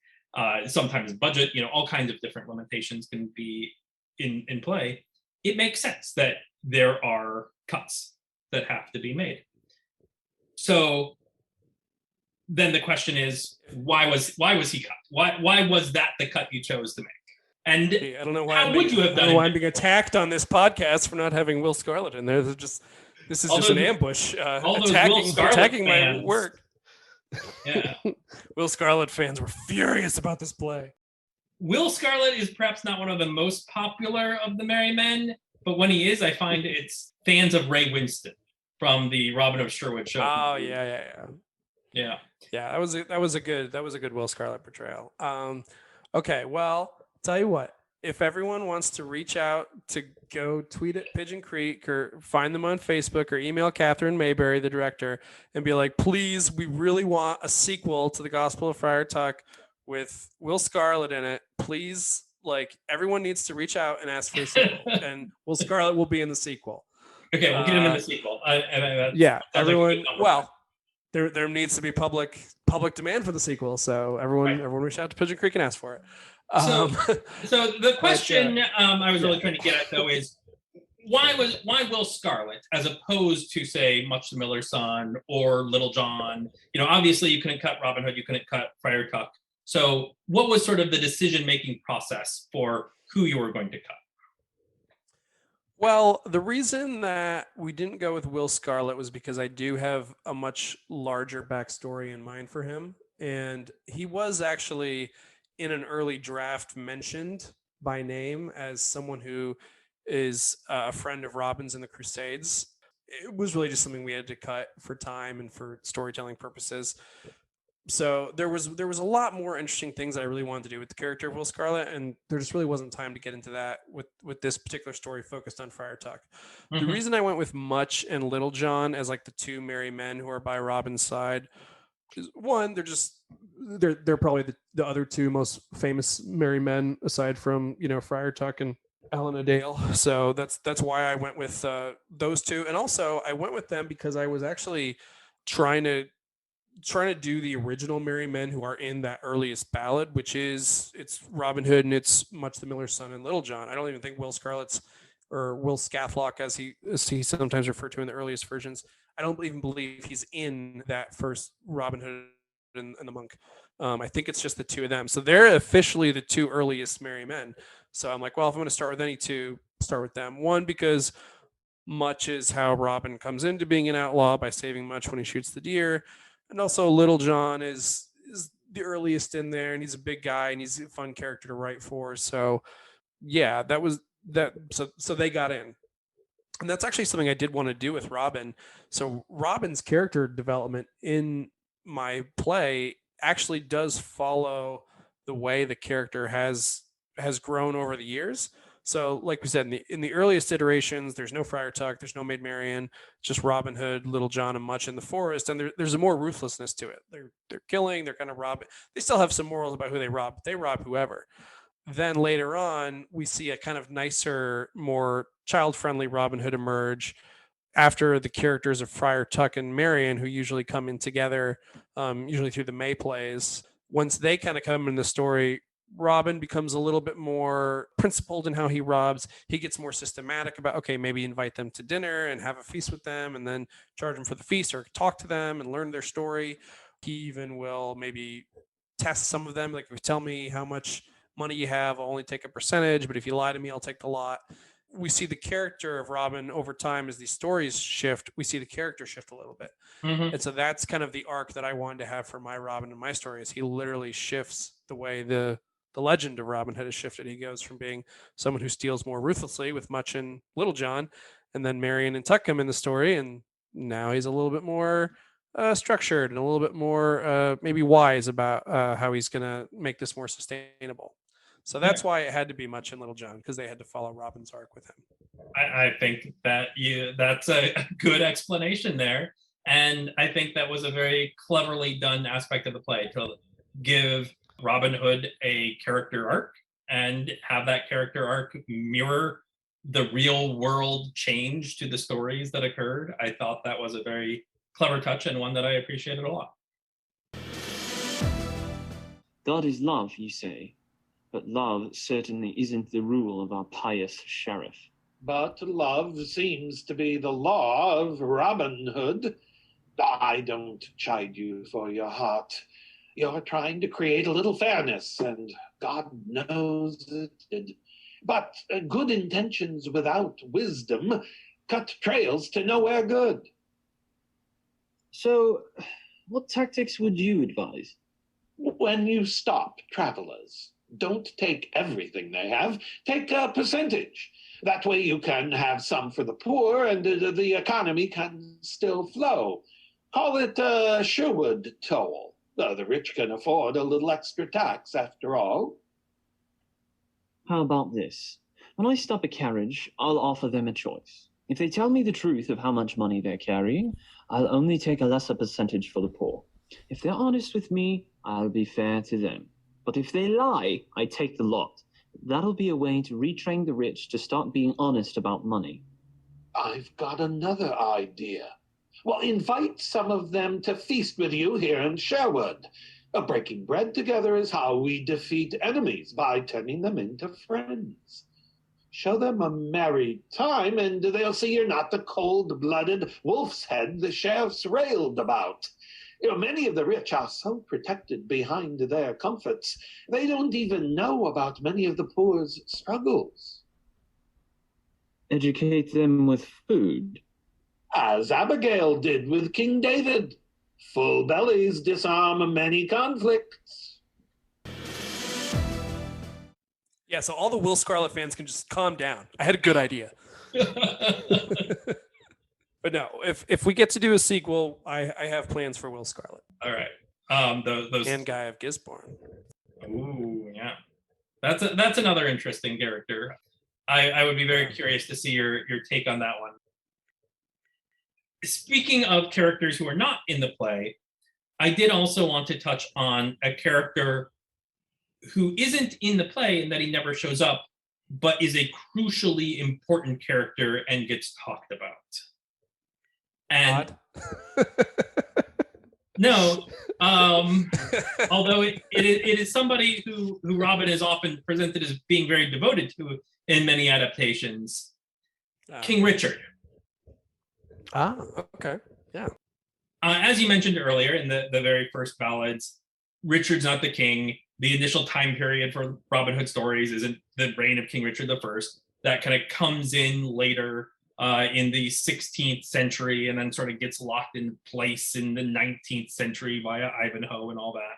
sometimes budget, all kinds of different limitations can be in play, it makes sense that there are cuts that have to be made. So then the question is, why was he cut? Why was that the cut you chose to make? And I don't know why. How would you have done it? I don't know why I'm being attacked on this podcast for not having Will Scarlet in there. This is just an ambush, attacking my work. Yeah. Will Scarlet fans were furious about this play. Will Scarlet is perhaps not one of the most popular of the Merry Men, but when he is, I find it's fans of Ray Winston from the Robin of Sherwood show. Oh yeah. That was a good Will Scarlet portrayal. Okay, well, tell you what. If everyone wants to reach out to go tweet at Pigeon Creek or find them on Facebook or email Catherine Mayberry, the director, and be like, please, we really want a sequel to the Gospel of Friar Tuck with Will Scarlet in it. Please, everyone needs to reach out and ask for a sequel, and Will Scarlet will be in the sequel. Okay, we'll get him in the sequel. Everyone. Well, there needs to be public demand for the sequel, so everyone reach out to Pigeon Creek and ask for it. So the question I was really trying to get at, though, is why Will Scarlet as opposed to, say, Much the Miller's Son or Little John? Obviously you couldn't cut Robin Hood, you couldn't cut Friar Tuck. So what was sort of the decision-making process for who you were going to cut? Well, the reason that we didn't go with Will Scarlet was because I do have a much larger backstory in mind for him. And he was actually in an early draft mentioned by name as someone who is a friend of Robin's in the Crusades. It was really just something we had to cut for time and for storytelling purposes. So there was a lot more interesting things that I really wanted to do with the character of Will Scarlet, and there just really wasn't time to get into that with this particular story focused on Friar Tuck. Mm-hmm. The reason I went with Much and Little John as the two merry men who are by Robin's side is, one, they're probably the other two most famous merry men aside from Friar Tuck and Alan a Dale. So that's why I went with those two, and also I went with them because I was actually trying to trying to do the original merry men who are in that earliest ballad, which is it's Robin Hood and it's Much the Miller's Son and Little John. I don't even think Will Scarlet's or Will Scathlock, as he sometimes referred to in the earliest versions. I don't even believe he's in that first Robin Hood and the Monk. I think it's just the two of them. So they're officially the two earliest merry men. So I'm like, well, if I'm going to start with any two, start with them. One, because Much is how Robin comes into being an outlaw by saving Much when he shoots the deer. And also Little John is the earliest in there, and he's a big guy and he's a fun character to write for. So yeah, that was that. So they got in. And that's actually something I did want to do with Robin. So Robin's character development in my play actually does follow the way the character has grown over the years. So like we said, in the earliest iterations, there's no Friar Tuck, there's no Maid Marian, just Robin Hood, Little John, and Much in the forest. And there's a more ruthlessness to it. They're killing, they're kind of robbing. They still have some morals about who they rob, but they rob whoever. Then later on, we see a kind of nicer, more child-friendly Robin Hood emerge after the characters of Friar Tuck and Marian, who usually come in together, usually through the May plays. Once they kind of come in the story, Robin becomes a little bit more principled in how he robs. He gets more systematic about, okay, maybe invite them to dinner and have a feast with them and then charge them for the feast or talk to them and learn their story. He even will maybe test some of them. Like, if you tell me how much money you have, I'll only take a percentage, but if you lie to me, I'll take the lot. We see the character of Robin over time as these stories shift. We see the character shift a little bit. Mm-hmm. And so that's kind of the arc that I wanted to have for my Robin and my story, is he literally shifts the way the legend of Robin Hood has shifted. He goes from being someone who steals more ruthlessly with Much and Little John, and then Marian and Tuck come in the story, and now he's a little bit more structured and a little bit more maybe wise about how he's going to make this more sustainable. So that's why it had to be Much and Little John, because they had to follow Robin's arc with him. I think that that's a good explanation there. And I think that was a very cleverly done aspect of the play, to give Robin Hood a character arc and have that character arc mirror the real world change to the stories that occurred. I thought that was a very clever touch and one that I appreciated a lot. God is love, you say, but love certainly isn't the rule of our pious sheriff. But love seems to be the law of Robin Hood. I don't chide you for your heart. You're trying to create a little fairness, and God knows it did. But good intentions without wisdom cut trails to nowhere good. So, what tactics would you advise? When you stop travelers, don't take everything they have. Take a percentage. That way you can have some for the poor, and the economy can still flow. Call it a Sherwood toll. The rich can afford a little extra tax, after all. How about this? When I stop a carriage, I'll offer them a choice. If they tell me the truth of how much money they're carrying, I'll only take a lesser percentage for the poor. If they're honest with me, I'll be fair to them. But if they lie, I take the lot. That'll be a way to retrain the rich to start being honest about money. I've got another idea. Well, invite some of them to feast with you here in Sherwood. Breaking bread together is how we defeat enemies, by turning them into friends. Show them a merry time, and they'll see you're not the cold-blooded wolf's head the sheriff's railed about. Many of the rich are so protected behind their comforts, they don't even know about many of the poor's struggles. Educate them with food. As Abigail did with King David. Full bellies disarm many conflicts. Yeah, so all the Will Scarlet fans can just calm down. I had a good idea. But no, if we get to do a sequel, I have plans for Will Scarlet. All right. Those and Guy of Gisborne. Ooh, yeah. That's another interesting character. I would be very curious to see your take on that one. Speaking of characters who are not in the play, I did also want to touch on a character who isn't in the play and that he never shows up, but is a crucially important character and gets talked about. And No, although it is somebody who Robin is often presented as being very devoted to in many adaptations. King Richard. Okay. Yeah. As you mentioned earlier in the very first ballads, Richard's not the king. The initial time period for Robin Hood stories isn't the reign of King Richard I. That kind of comes in later in the 16th century and then sort of gets locked in place in the 19th century via Ivanhoe and all that.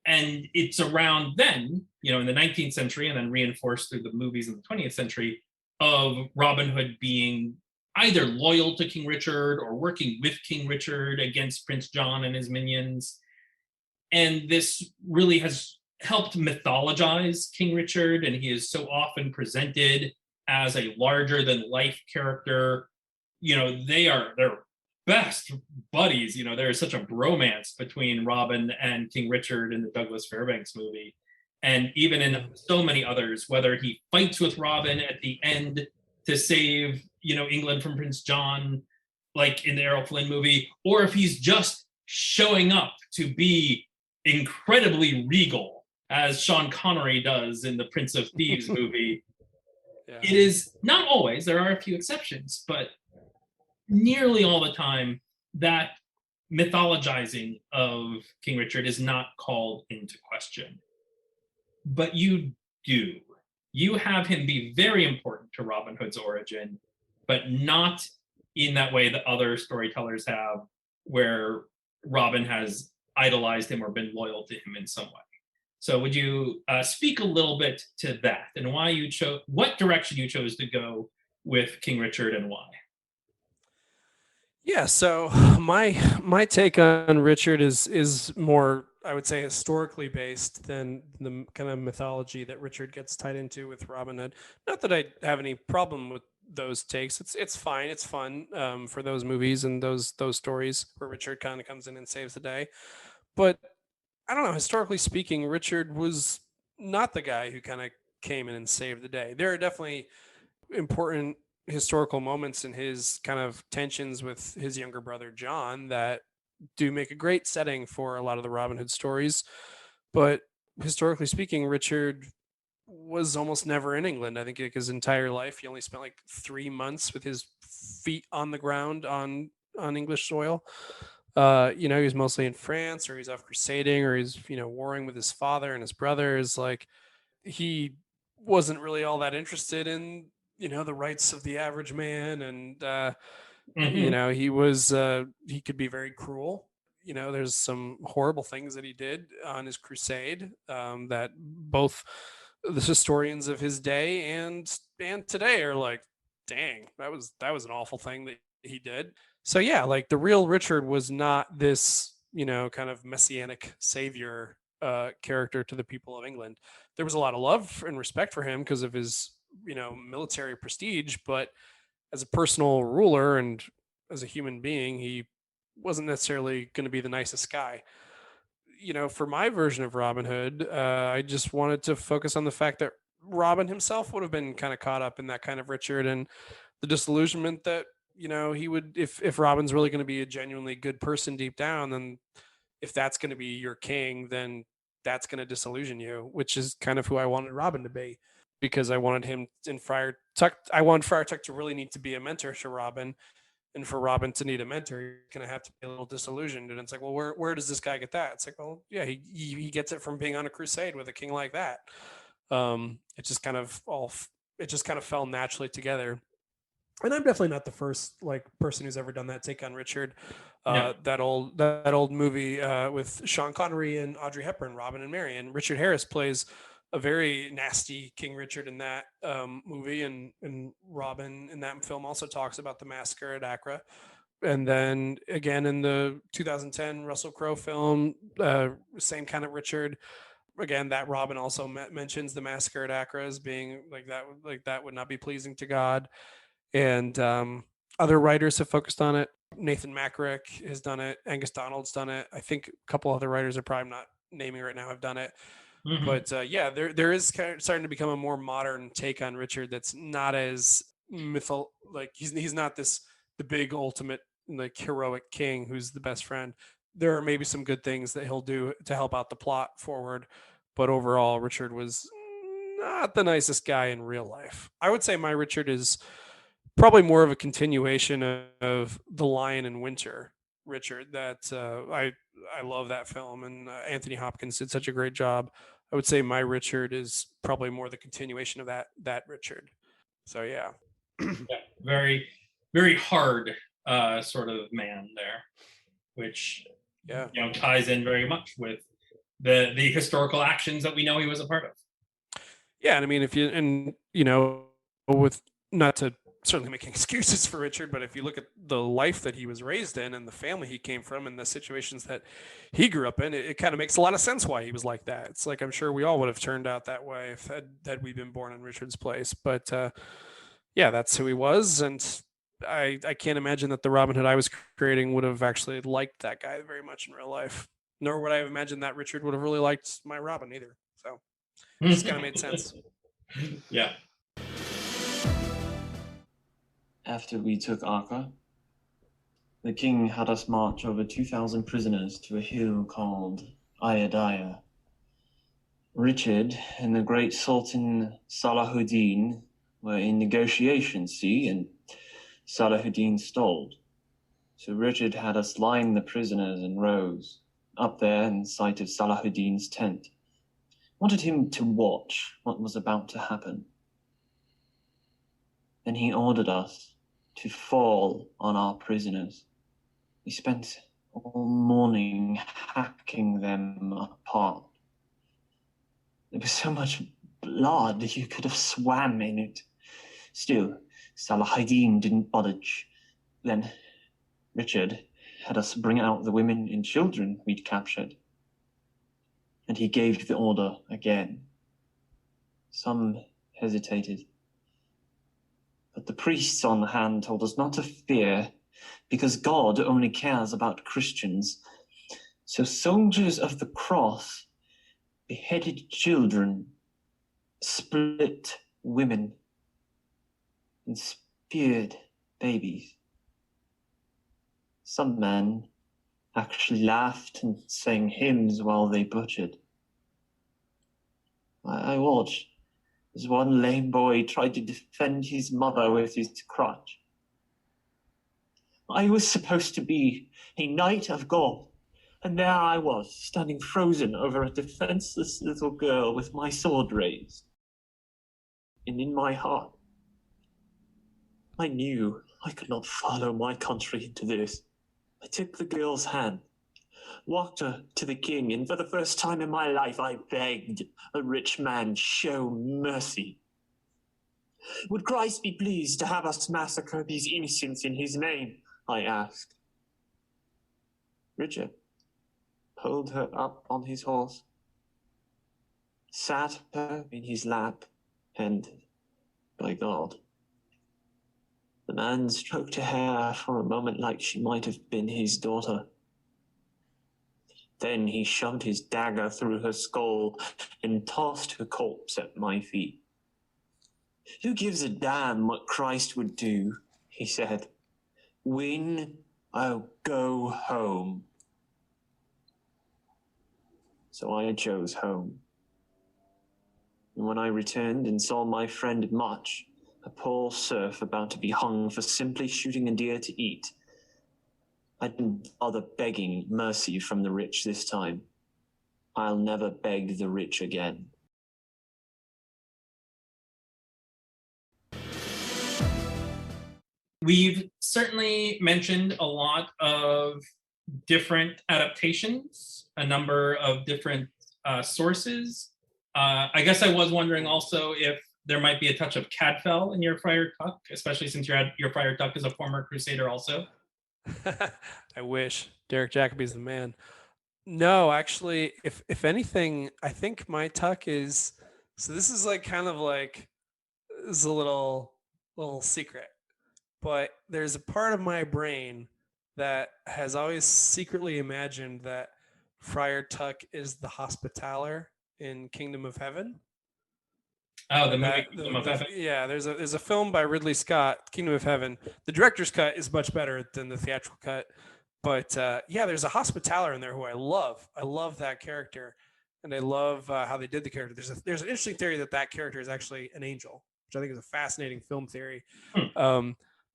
And it's around then, in the 19th century and then reinforced through the movies in the 20th century, of Robin Hood being either loyal to King Richard or working with King Richard against Prince John and his minions. And this really has helped mythologize King Richard, and he is so often presented as a larger than life character. They're best buddies. There is such a bromance between Robin and King Richard in the Douglas Fairbanks movie. And even in so many others, whether he fights with Robin at the end to save, England from Prince John, like in the Errol Flynn movie, or if he's just showing up to be incredibly regal, as Sean Connery does in the Prince of Thieves movie. Yeah. It is not always, there are a few exceptions, but nearly all the time that mythologizing of King Richard is not called into question. But you do. You have him be very important to Robin Hood's origin, but not in that way that other storytellers have, where Robin has idolized him or been loyal to him in some way. So would you speak a little bit to that and why you chose, what direction you chose to go with King Richard and why? Yeah, so my take on Richard is more, I would say, historically based than the kind of mythology that Richard gets tied into with Robin Hood. Not that I have any problem with those takes. It's fine. It's fun for those movies and those stories where Richard kind of comes in and saves the day. But I don't know, historically speaking, Richard was not the guy who kind of came in and saved the day. There are definitely important historical moments in his kind of tensions with his younger brother John that do make a great setting for a lot of the Robin Hood stories. But historically speaking, Richard was almost never in England. I think his entire life, he only spent like 3 months with his feet on the ground on English soil. He was mostly in France, or he's off crusading, or he's, warring with his father and his brothers. Like, he wasn't really all that interested in, the rights of the average man. And, he could be very cruel. There's some horrible things that he did on his crusade that both the historians of his day and today are like, dang, that was an awful thing that he did. So yeah, like the real Richard was not this, kind of messianic savior character to the people of England. There was a lot of love and respect for him because of his, military prestige, but as a personal ruler and as a human being, he wasn't necessarily going to be the nicest guy. For my version of Robin Hood, I just wanted to focus on the fact that Robin himself would have been kind of caught up in that kind of Richard and the disillusionment that, he would, if Robin's really going to be a genuinely good person deep down, then if that's going to be your king, then that's going to disillusion you, which is kind of who I wanted Robin to be, because I wanted him in Friar Tuck. I wanted Friar Tuck to really need to be a mentor to Robin. And for Robin to need a mentor, you're going to have to be a little disillusioned. And it's like, well, where does this guy get that? It's like, well, yeah, he gets it from being on a crusade with a king like that. It just kind of fell naturally together. And I'm definitely not the first person who's ever done that take on Richard. No. That old movie with Sean Connery and Audrey Hepburn, Robin and Mary, and Richard Harris plays a very nasty King Richard in that movie, and Robin in that film also talks about the massacre at Accra. And then again in the 2010 Russell Crowe film, same kind of Richard. Again, that Robin also mentions the massacre at Accra as being like that would not be pleasing to God. And other writers have focused on it. Nathan Mackrick has done it. Angus Donald's done it. I think a couple other writers are probably not naming right now have done it. Mm-hmm. But there is kind of starting to become a more modern take on Richard that's not as he's not the big ultimate heroic king who's the best friend. there are maybe some good things that he'll do to help out the plot forward. But overall, Richard was not the nicest guy in real life. I would say my Richard is probably more of a continuation of The Lion in Winter Richard. That I love that film, and Anthony Hopkins did such a great job. I would say my Richard is probably more the continuation of that Richard. So yeah. Yeah, very, very hard sort of man there, which ties in very much with the historical actions that we know he was a part of. Yeah, and I mean, with not to certainly making excuses for Richard, but if you look at the life that he was raised in and the family he came from and the situations that he grew up in, it kind of makes a lot of sense why he was like that. It's like, I'm sure we all would have turned out that way if had we been born in Richard's place. But yeah, that's who he was. And I can't imagine that the Robin Hood I was creating would have actually liked that guy very much in real life. Nor would I have imagined that Richard would have really liked my Robin either. So it just kind of made sense. Yeah. After we took Acre, the king had us march over 2,000 prisoners to a hill called Ayadaya. Richard and the great Sultan Salahuddin were in negotiations, and Salahuddin stalled. So Richard had us line the prisoners in rows, up there in sight of Salahuddin's tent. Wanted him to watch what was about to happen. Then he ordered us to fall on our prisoners. We spent all morning hacking them apart. There was so much blood you could have swam in it. Still, Salahuddin didn't budge. Then Richard had us bring out the women and children we'd captured. And he gave the order again. Some hesitated. But the priests on hand told us not to fear, because God only cares about Christians. So soldiers of the cross beheaded children, split women, and speared babies. Some men actually laughed and sang hymns while they butchered. I watched as one lame boy tried to defend his mother with his crutch. I was supposed to be a knight of God, and there I was, standing frozen over a defenseless little girl with my sword raised. And in my heart, I knew I could not follow my country into this. I took the girl's hand, walked her to the king, and for the first time in my life, I begged a rich man show mercy. Would Christ be pleased to have us massacre these innocents in his name? I asked. Richard pulled her up on his horse, sat her in his lap, and, by God, the man stroked her hair for a moment like she might have been his daughter. Then he shoved his dagger through her skull and tossed her corpse at my feet. Who gives a damn what Christ would do? He said. Win, I'll go home. So I chose home. And when I returned and saw my friend Much, a poor serf about to be hung for simply shooting a deer to eat, I didn't bother begging mercy from the rich this time. I'll never beg the rich again. We've certainly mentioned a lot of different adaptations, a number of different sources. I guess I was wondering also if there might be a touch of Cadfael in your Friar Tuck, especially since your Friar Tuck is a former Crusader also. I wish. Derek Jacobi's the man. No, actually, if anything, I think my Tuck is, so this is like kind of like, this is a little secret, but there's a part of my brain that has always secretly imagined that Friar Tuck is the Hospitaller in Kingdom of Heaven. Oh, the movie Kingdom of Heaven. Yeah, there's a film by Ridley Scott, Kingdom of Heaven. The director's cut is much better than the theatrical cut, But yeah, there's a hospitaller in there who I love. I love that character, and I love how they did the character. There's an interesting theory that character is actually an angel, which I think is a fascinating film theory.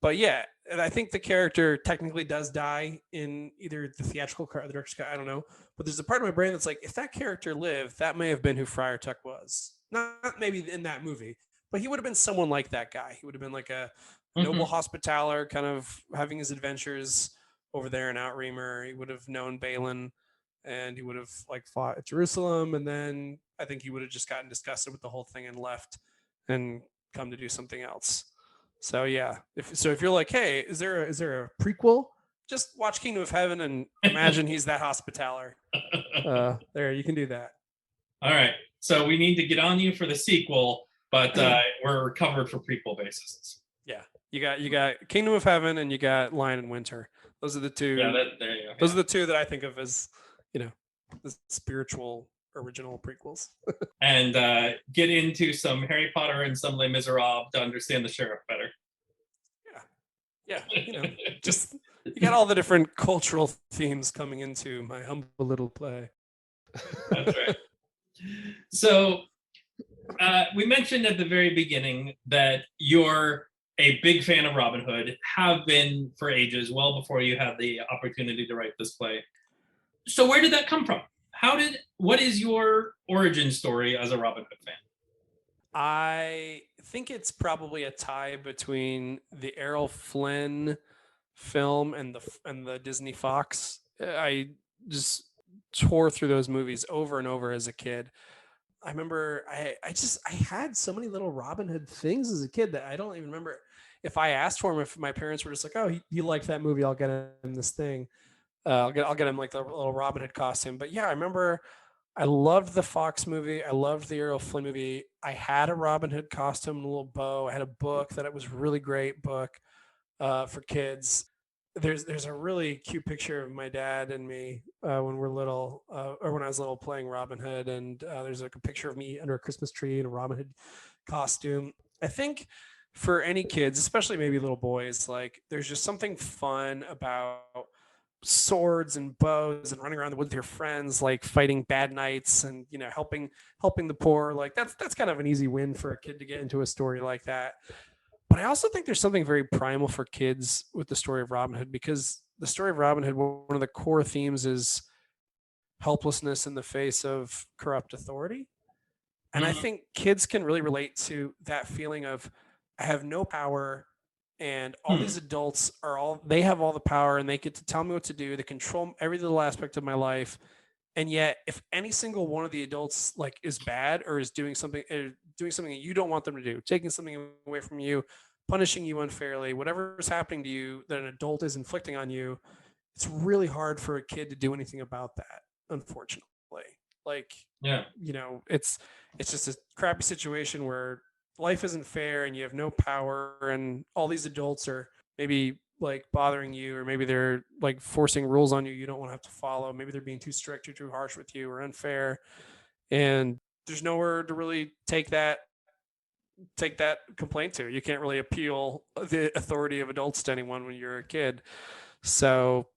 But yeah, and I think the character technically does die in either the theatrical cut or the director's cut. I don't know, but there's a part of my brain that's like, if that character lived, that may have been who Friar Tuck was. Not maybe in that movie, but he would have been someone like that guy. He would have been like a noble hospitaller, kind of having his adventures over there in Outremer. He would have known Balin, and he would have like fought at Jerusalem, and then I think he would have just gotten disgusted with the whole thing and left and come to do something else. So yeah, if you're like, hey, is there a prequel? Just watch Kingdom of Heaven and imagine he's that hospitaller. There, you can do that. All right, so we need to get on you for the sequel, but we're covered for prequel basis. Yeah, you got Kingdom of Heaven and you got Lion in Winter. Those are the two. Yeah, there you go. Those are the two that I think of as, the spiritual original prequels. And get into some Harry Potter and some Les Miserables to understand the sheriff better. Yeah, just you got all the different cultural themes coming into my humble little play. That's right. So we mentioned at the very beginning that you're a big fan of Robin Hood, have been for ages, well before you had the opportunity to write this play. So where did that come from? What is your origin story as a Robin Hood fan? I think it's probably a tie between the Errol Flynn film and the Disney Fox. I just tore through those movies over and over as a kid. I remember I had so many little Robin Hood things as a kid that I don't even remember if I asked for them, if my parents were just like, oh, he liked that movie, I'll get him this thing. I'll get him like the little Robin Hood costume. But yeah, I remember I loved the Fox movie. I loved the Errol Flynn movie. I had a Robin Hood costume, a little bow. I had a book that it was a really great book for kids. There's a really cute picture of my dad and me when we're little, or when I was little, playing Robin Hood. And there's like a picture of me under a Christmas tree in a Robin Hood costume. I think for any kids, especially maybe little boys, like there's just something fun about swords and bows and running around the woods with your friends, like fighting bad knights and helping the poor. Like that's kind of an easy win for a kid to get into a story like that. But I also think there's something very primal for kids with the story of Robin Hood, because the story of Robin Hood, one of the core themes is helplessness in the face of corrupt authority. And I think kids can really relate to that feeling of, I have no power, and all these adults they have all the power, and they get to tell me what to do. They control every little aspect of my life. And yet, if any single one of the adults like is bad or is doing something that you don't want them to do, taking something away from you, punishing you unfairly, whatever is happening to you that an adult is inflicting on you, it's really hard for a kid to do anything about that, unfortunately. Like, yeah, it's just a crappy situation where life isn't fair and you have no power, and all these adults are maybe like bothering you, or maybe they're like forcing rules on you don't want to have to follow. Maybe they're being too strict or too harsh with you or unfair, and there's nowhere to really take that complaint to. You can't really appeal the authority of adults to anyone when you're a kid. So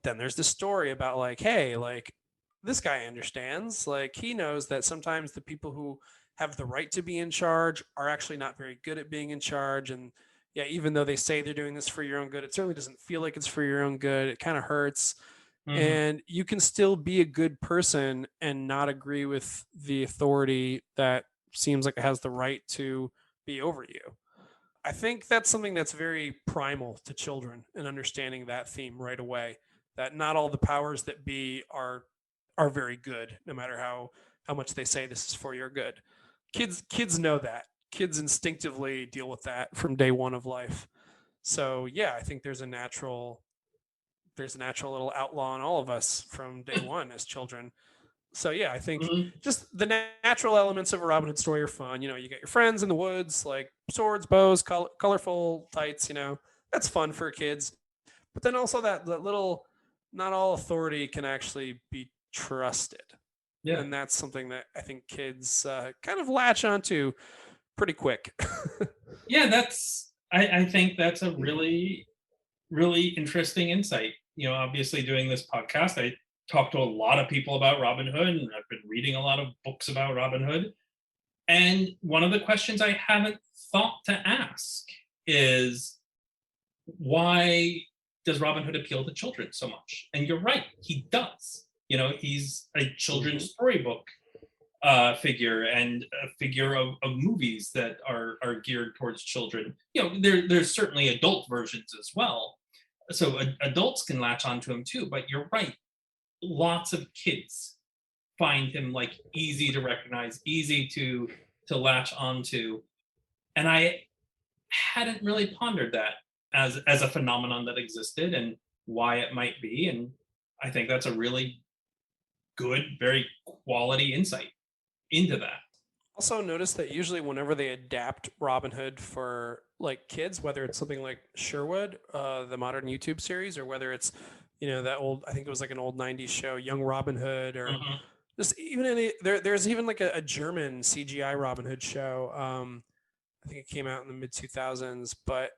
then there's this story about like, hey, like this guy understands, like he knows that sometimes the people who have the right to be in charge are actually not very good at being in charge. And yeah, even though they say they're doing this for your own good, it certainly doesn't feel like it's for your own good. It kind of hurts. And you can still be a good person and not agree with the authority that seems like it has the right to be over you. I think that's something that's very primal to children, and understanding that theme right away, that not all the powers that be are very good, no matter how much they say this is for your good. Kids know that. Kids instinctively deal with that from day one of life. So yeah, I think there's a natural little outlaw in all of us from day one as children. So yeah, I think just the natural elements of a Robin Hood story are fun. You get your friends in the woods, like swords, bows, colorful tights, that's fun for kids. But then also that little, not all authority can actually be trusted. Yeah. And that's something that I think kids kind of latch onto pretty quick. Yeah, I think that's a really, really interesting insight. obviously doing this podcast, I talk to a lot of people about Robin Hood, and I've been reading a lot of books about Robin Hood. And one of the questions I haven't thought to ask is, why does Robin Hood appeal to children so much? And you're right, he does. He's a children's storybook figure, and a figure of movies that are geared towards children. There's certainly adult versions as well, so adults can latch onto him too. But you're right, lots of kids find him like easy to recognize, easy to latch onto. And I hadn't really pondered that as a phenomenon that existed and why it might be. And I think that's a really good, very quality insight into that. Also notice that usually whenever they adapt Robin Hood for like kids, whether it's something like Sherwood, the modern YouTube series, or whether it's, that old, I think it was like an old 90s show, Young Robin Hood, or just even there's even like a German CGI Robin Hood show. I think it came out in the mid 2000s, but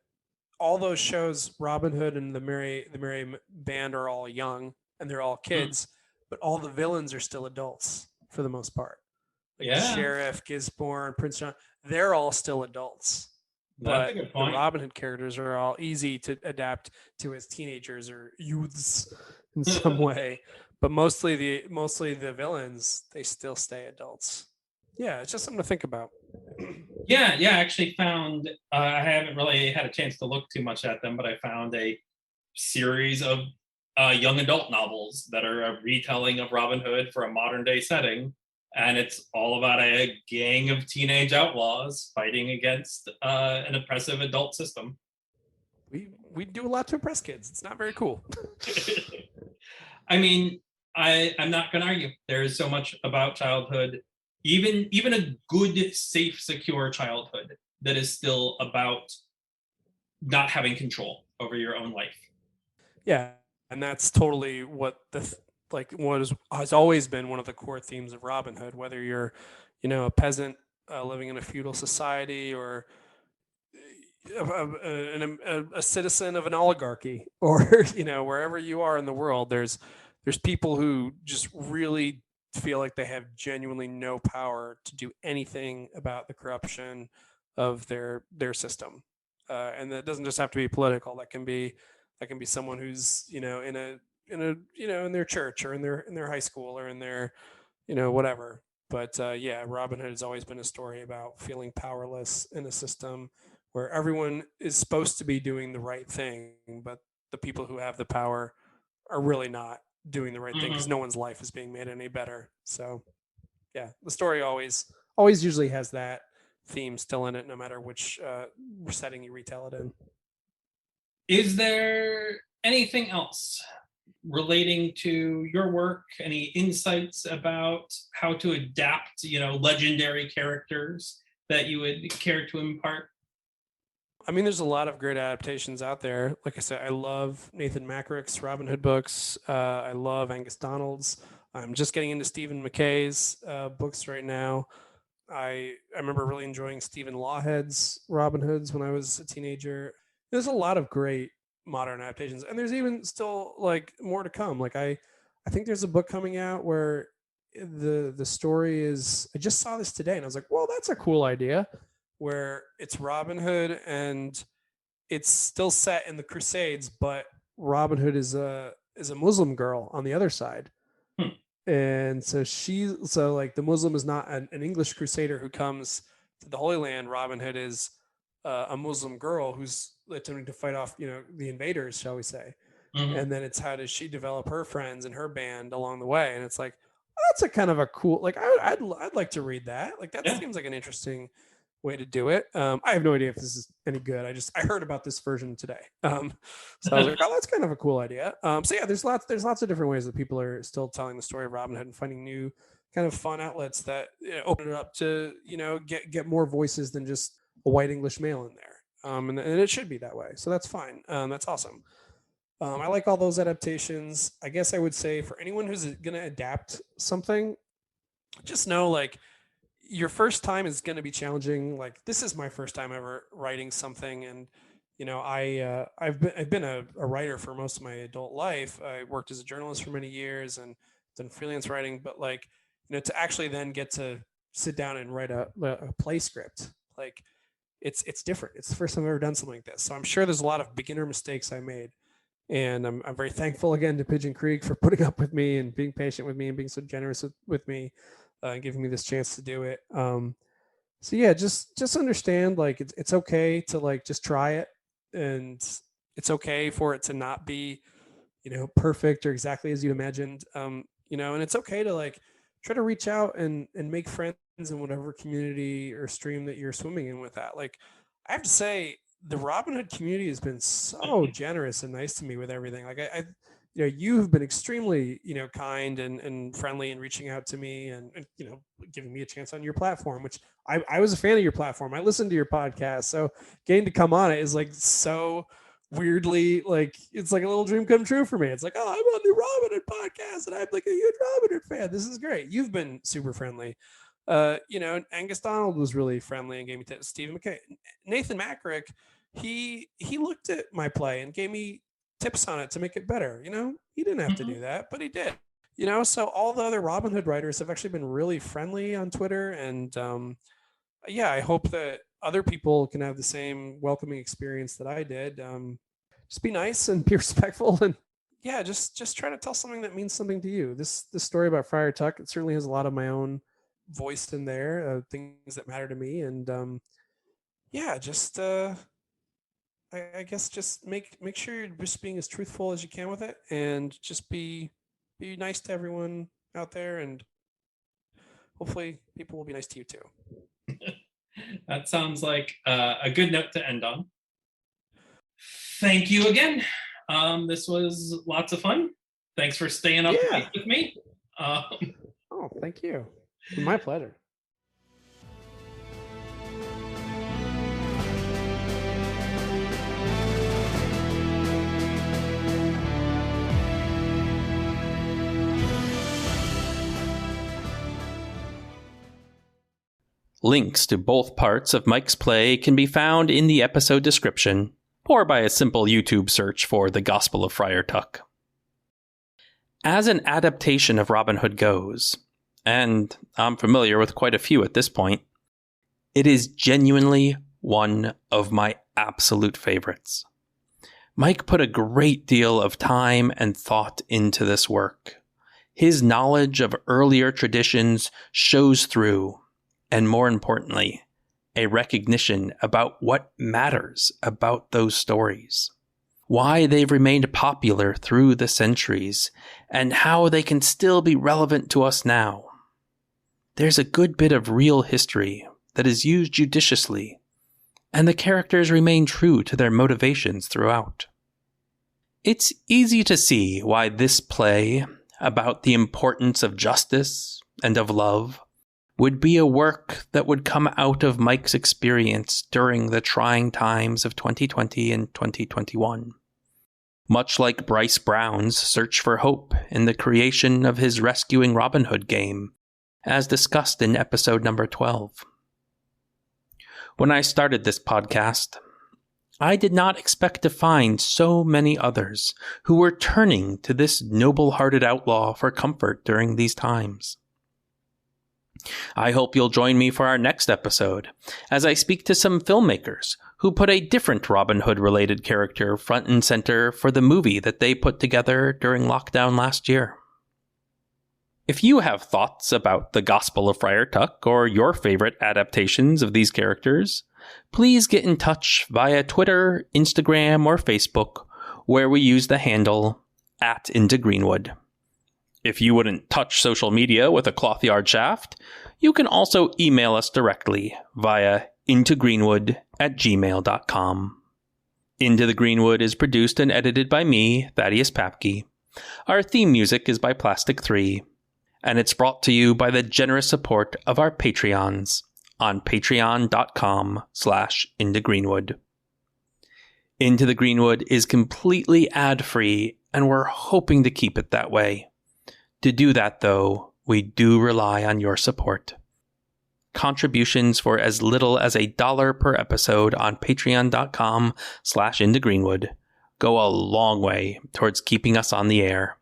all those shows, Robin Hood and the Merry Band, are all young and they're all kids, but all the villains are still adults for the most part. Like the Sheriff, Gisborne, Prince John, they're all still adults. But the Robin Hood characters are all easy to adapt to as teenagers or youths in some way. But mostly the villains, they still stay adults. Yeah, it's just something to think about. Yeah, I actually found, I haven't really had a chance to look too much at them, but I found a series of young adult novels that are a retelling of Robin Hood for a modern day setting. And it's all about a gang of teenage outlaws fighting against an oppressive adult system. We do a lot to impress kids. It's not very cool. I mean, I'm not going to argue. There is so much about childhood, even a good, safe, secure childhood, that is still about not having control over your own life. Yeah, and that's totally what has always been one of the core themes of Robin Hood. Whether you're, a peasant living in a feudal society, or a citizen of an oligarchy, or wherever you are in the world, there's people who just really feel like they have genuinely no power to do anything about the corruption of their system, and that doesn't just have to be political. That can be someone who's in their church, or in their high school, or in their whatever. But Robin Hood has always been a story about feeling powerless in a system where everyone is supposed to be doing the right thing, but the people who have the power are really not doing the right thing, because no one's life is being made any better. So yeah, the story always usually has that theme still in it, no matter which setting you retell it in. Is there anything else relating to your work? Any insights about how to adapt, legendary characters that you would care to impart? I mean, there's a lot of great adaptations out there. Like I said, I love Nathan Mackrick's Robin Hood books. I love Angus Donald's. I'm just getting into Stephen McKay's books right now. I remember really enjoying Stephen Lawhead's Robin Hoods when I was a teenager. There's a lot of great modern adaptations, and there's even still like more to come. Like I think there's a book coming out where the story is, I just saw this today and I was like, well, that's a cool idea, where it's Robin Hood and it's still set in the Crusades, but Robin Hood is a Muslim girl on the other side. And so the Muslim is not an English crusader who comes to the Holy Land. Robin Hood is a Muslim girl who's attempting to fight off, the invaders, shall we say. And then it's, how does she develop her friends and her band along the way? And it's like, that's a kind of a cool, like, I'd like to read that. Like, that seems like an interesting way to do it. I have no idea if this is any good. I heard about this version today. So I was like, oh, that's kind of a cool idea. So yeah, there's lots of different ways that people are still telling the story of Robin Hood and finding new kind of fun outlets that open it up to, get more voices than just a white English male in there. And it should be that way. So that's fine. That's awesome. I like all those adaptations. I guess I would say, for anyone who's going to adapt something, just know, like, your first time is going to be challenging. Like, this is my first time ever writing something, and I've been a writer for most of my adult life. I worked as a journalist for many years and done freelance writing, but to actually then get to sit down and write a play script, it's different. It's the first time I've ever done something like this. So I'm sure there's a lot of beginner mistakes I made. And I'm very thankful again to Pigeon Creek for putting up with me and being patient with me and being so generous with me and giving me this chance to do it. So yeah, just understand it's okay to just try it, and it's okay for it to not be, perfect or exactly as you imagined. And it's okay to try to reach out and make friends in whatever community or stream that you're swimming in with that. I have to say, the Robin Hood community has been so generous and nice to me with everything. You've been extremely, kind and friendly and reaching out to me and giving me a chance on your platform, which I was a fan of your platform. I listened to your podcast. So getting to come on it is so weirdly, it's like a little dream come true for me. It's I'm on the Robin Hood podcast and I'm a huge Robin Hood fan. This is great. You've been super friendly. Angus Donald was really friendly and gave me tips. Stephen McKay, Nathan Mackrick, he looked at my play and gave me tips on it to make it better. He didn't have to do that, but he did. So all the other Robin Hood writers have actually been really friendly on Twitter, and I hope that other people can have the same welcoming experience that I did. Just be nice and be respectful, and just try to tell something that means something to you. This story about Friar Tuck, it certainly has a lot of my own voice in there, things that matter to me, and I guess just make sure you're just being as truthful as you can with it, and just be nice to everyone out there, and hopefully people will be nice to you too. That sounds like a good note to end on. Thank you again. This was lots of fun. Thanks for staying up late with me. Oh, thank you. My pleasure. Links to both parts of Mike's play can be found in the episode description, or by a simple YouTube search for The Gospel of Friar Tuck. As an adaptation of Robin Hood goes, and I'm familiar with quite a few at this point, it is genuinely one of my absolute favorites. Mike put a great deal of time and thought into this work. His knowledge of earlier traditions shows through, and more importantly, a recognition about what matters about those stories, why they've remained popular through the centuries, and how they can still be relevant to us now. There's a good bit of real history that is used judiciously, and the characters remain true to their motivations throughout. It's easy to see why this play, about the importance of justice and of love, would be a work that would come out of Mike's experience during the trying times of 2020 and 2021. Much like Bryce Brown's search for hope in the creation of his Rescuing Robin Hood game, as discussed in episode number 12. When I started this podcast, I did not expect to find so many others who were turning to this noble-hearted outlaw for comfort during these times. I hope you'll join me for our next episode, as I speak to some filmmakers who put a different Robin Hood-related character front and center for the movie that they put together during lockdown last year. If you have thoughts about the Gospel of Friar Tuck or your favorite adaptations of these characters, please get in touch via Twitter, Instagram, or Facebook, where we use the handle @intogreenwood. If you wouldn't touch social media with a cloth-yard shaft, you can also email us directly via intogreenwood@gmail.com. Into the Greenwood is produced and edited by me, Thaddeus Papke. Our theme music is by Plastic 3, and it's brought to you by the generous support of our Patreons on patreon.com/intogreenwood. Into the Greenwood is completely ad-free, and we're hoping to keep it that way. To do that, though, we do rely on your support. contributions for as little as $1 per episode on patreon.com/intogreenwood go a long way towards keeping us on the air.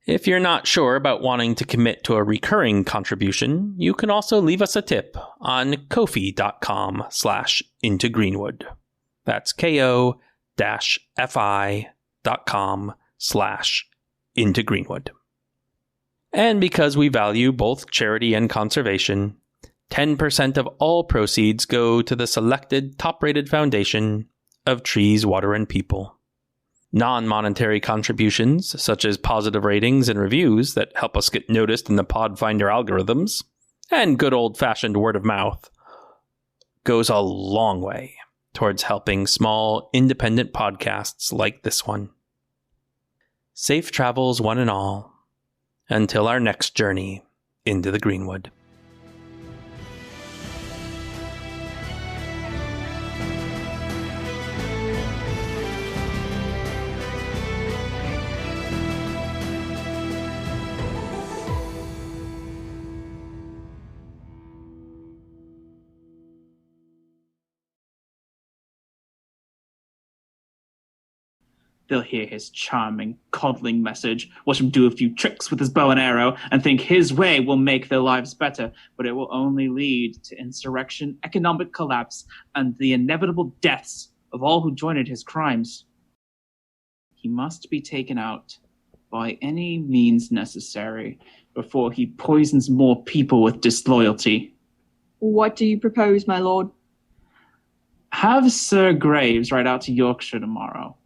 If you're not sure about wanting to commit to a recurring contribution, you can also leave us a tip on ko-fi.com/intogreenwood. That's ko-fi.com/intogreenwood. And because we value both charity and conservation, 10% of all proceeds go to the selected top-rated foundation of Trees, Water, and People. Non-monetary contributions, such as positive ratings and reviews that help us get noticed in the Podfinder algorithms, and good old-fashioned word of mouth, goes a long way towards helping small, independent podcasts like this one. Safe travels, one and all, until our next journey into the Greenwood. They'll hear his charming, coddling message, watch him do a few tricks with his bow and arrow, and think his way will make their lives better, but it will only lead to insurrection, economic collapse, and the inevitable deaths of all who join in his crimes. He must be taken out by any means necessary before he poisons more people with disloyalty. What do you propose, my lord? Have Sir Graves ride out to Yorkshire tomorrow.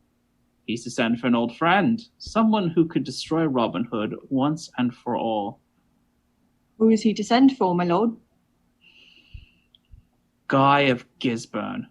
He's to send for an old friend, someone who could destroy Robin Hood once and for all. Who is he to send for, my lord? Guy of Gisborne.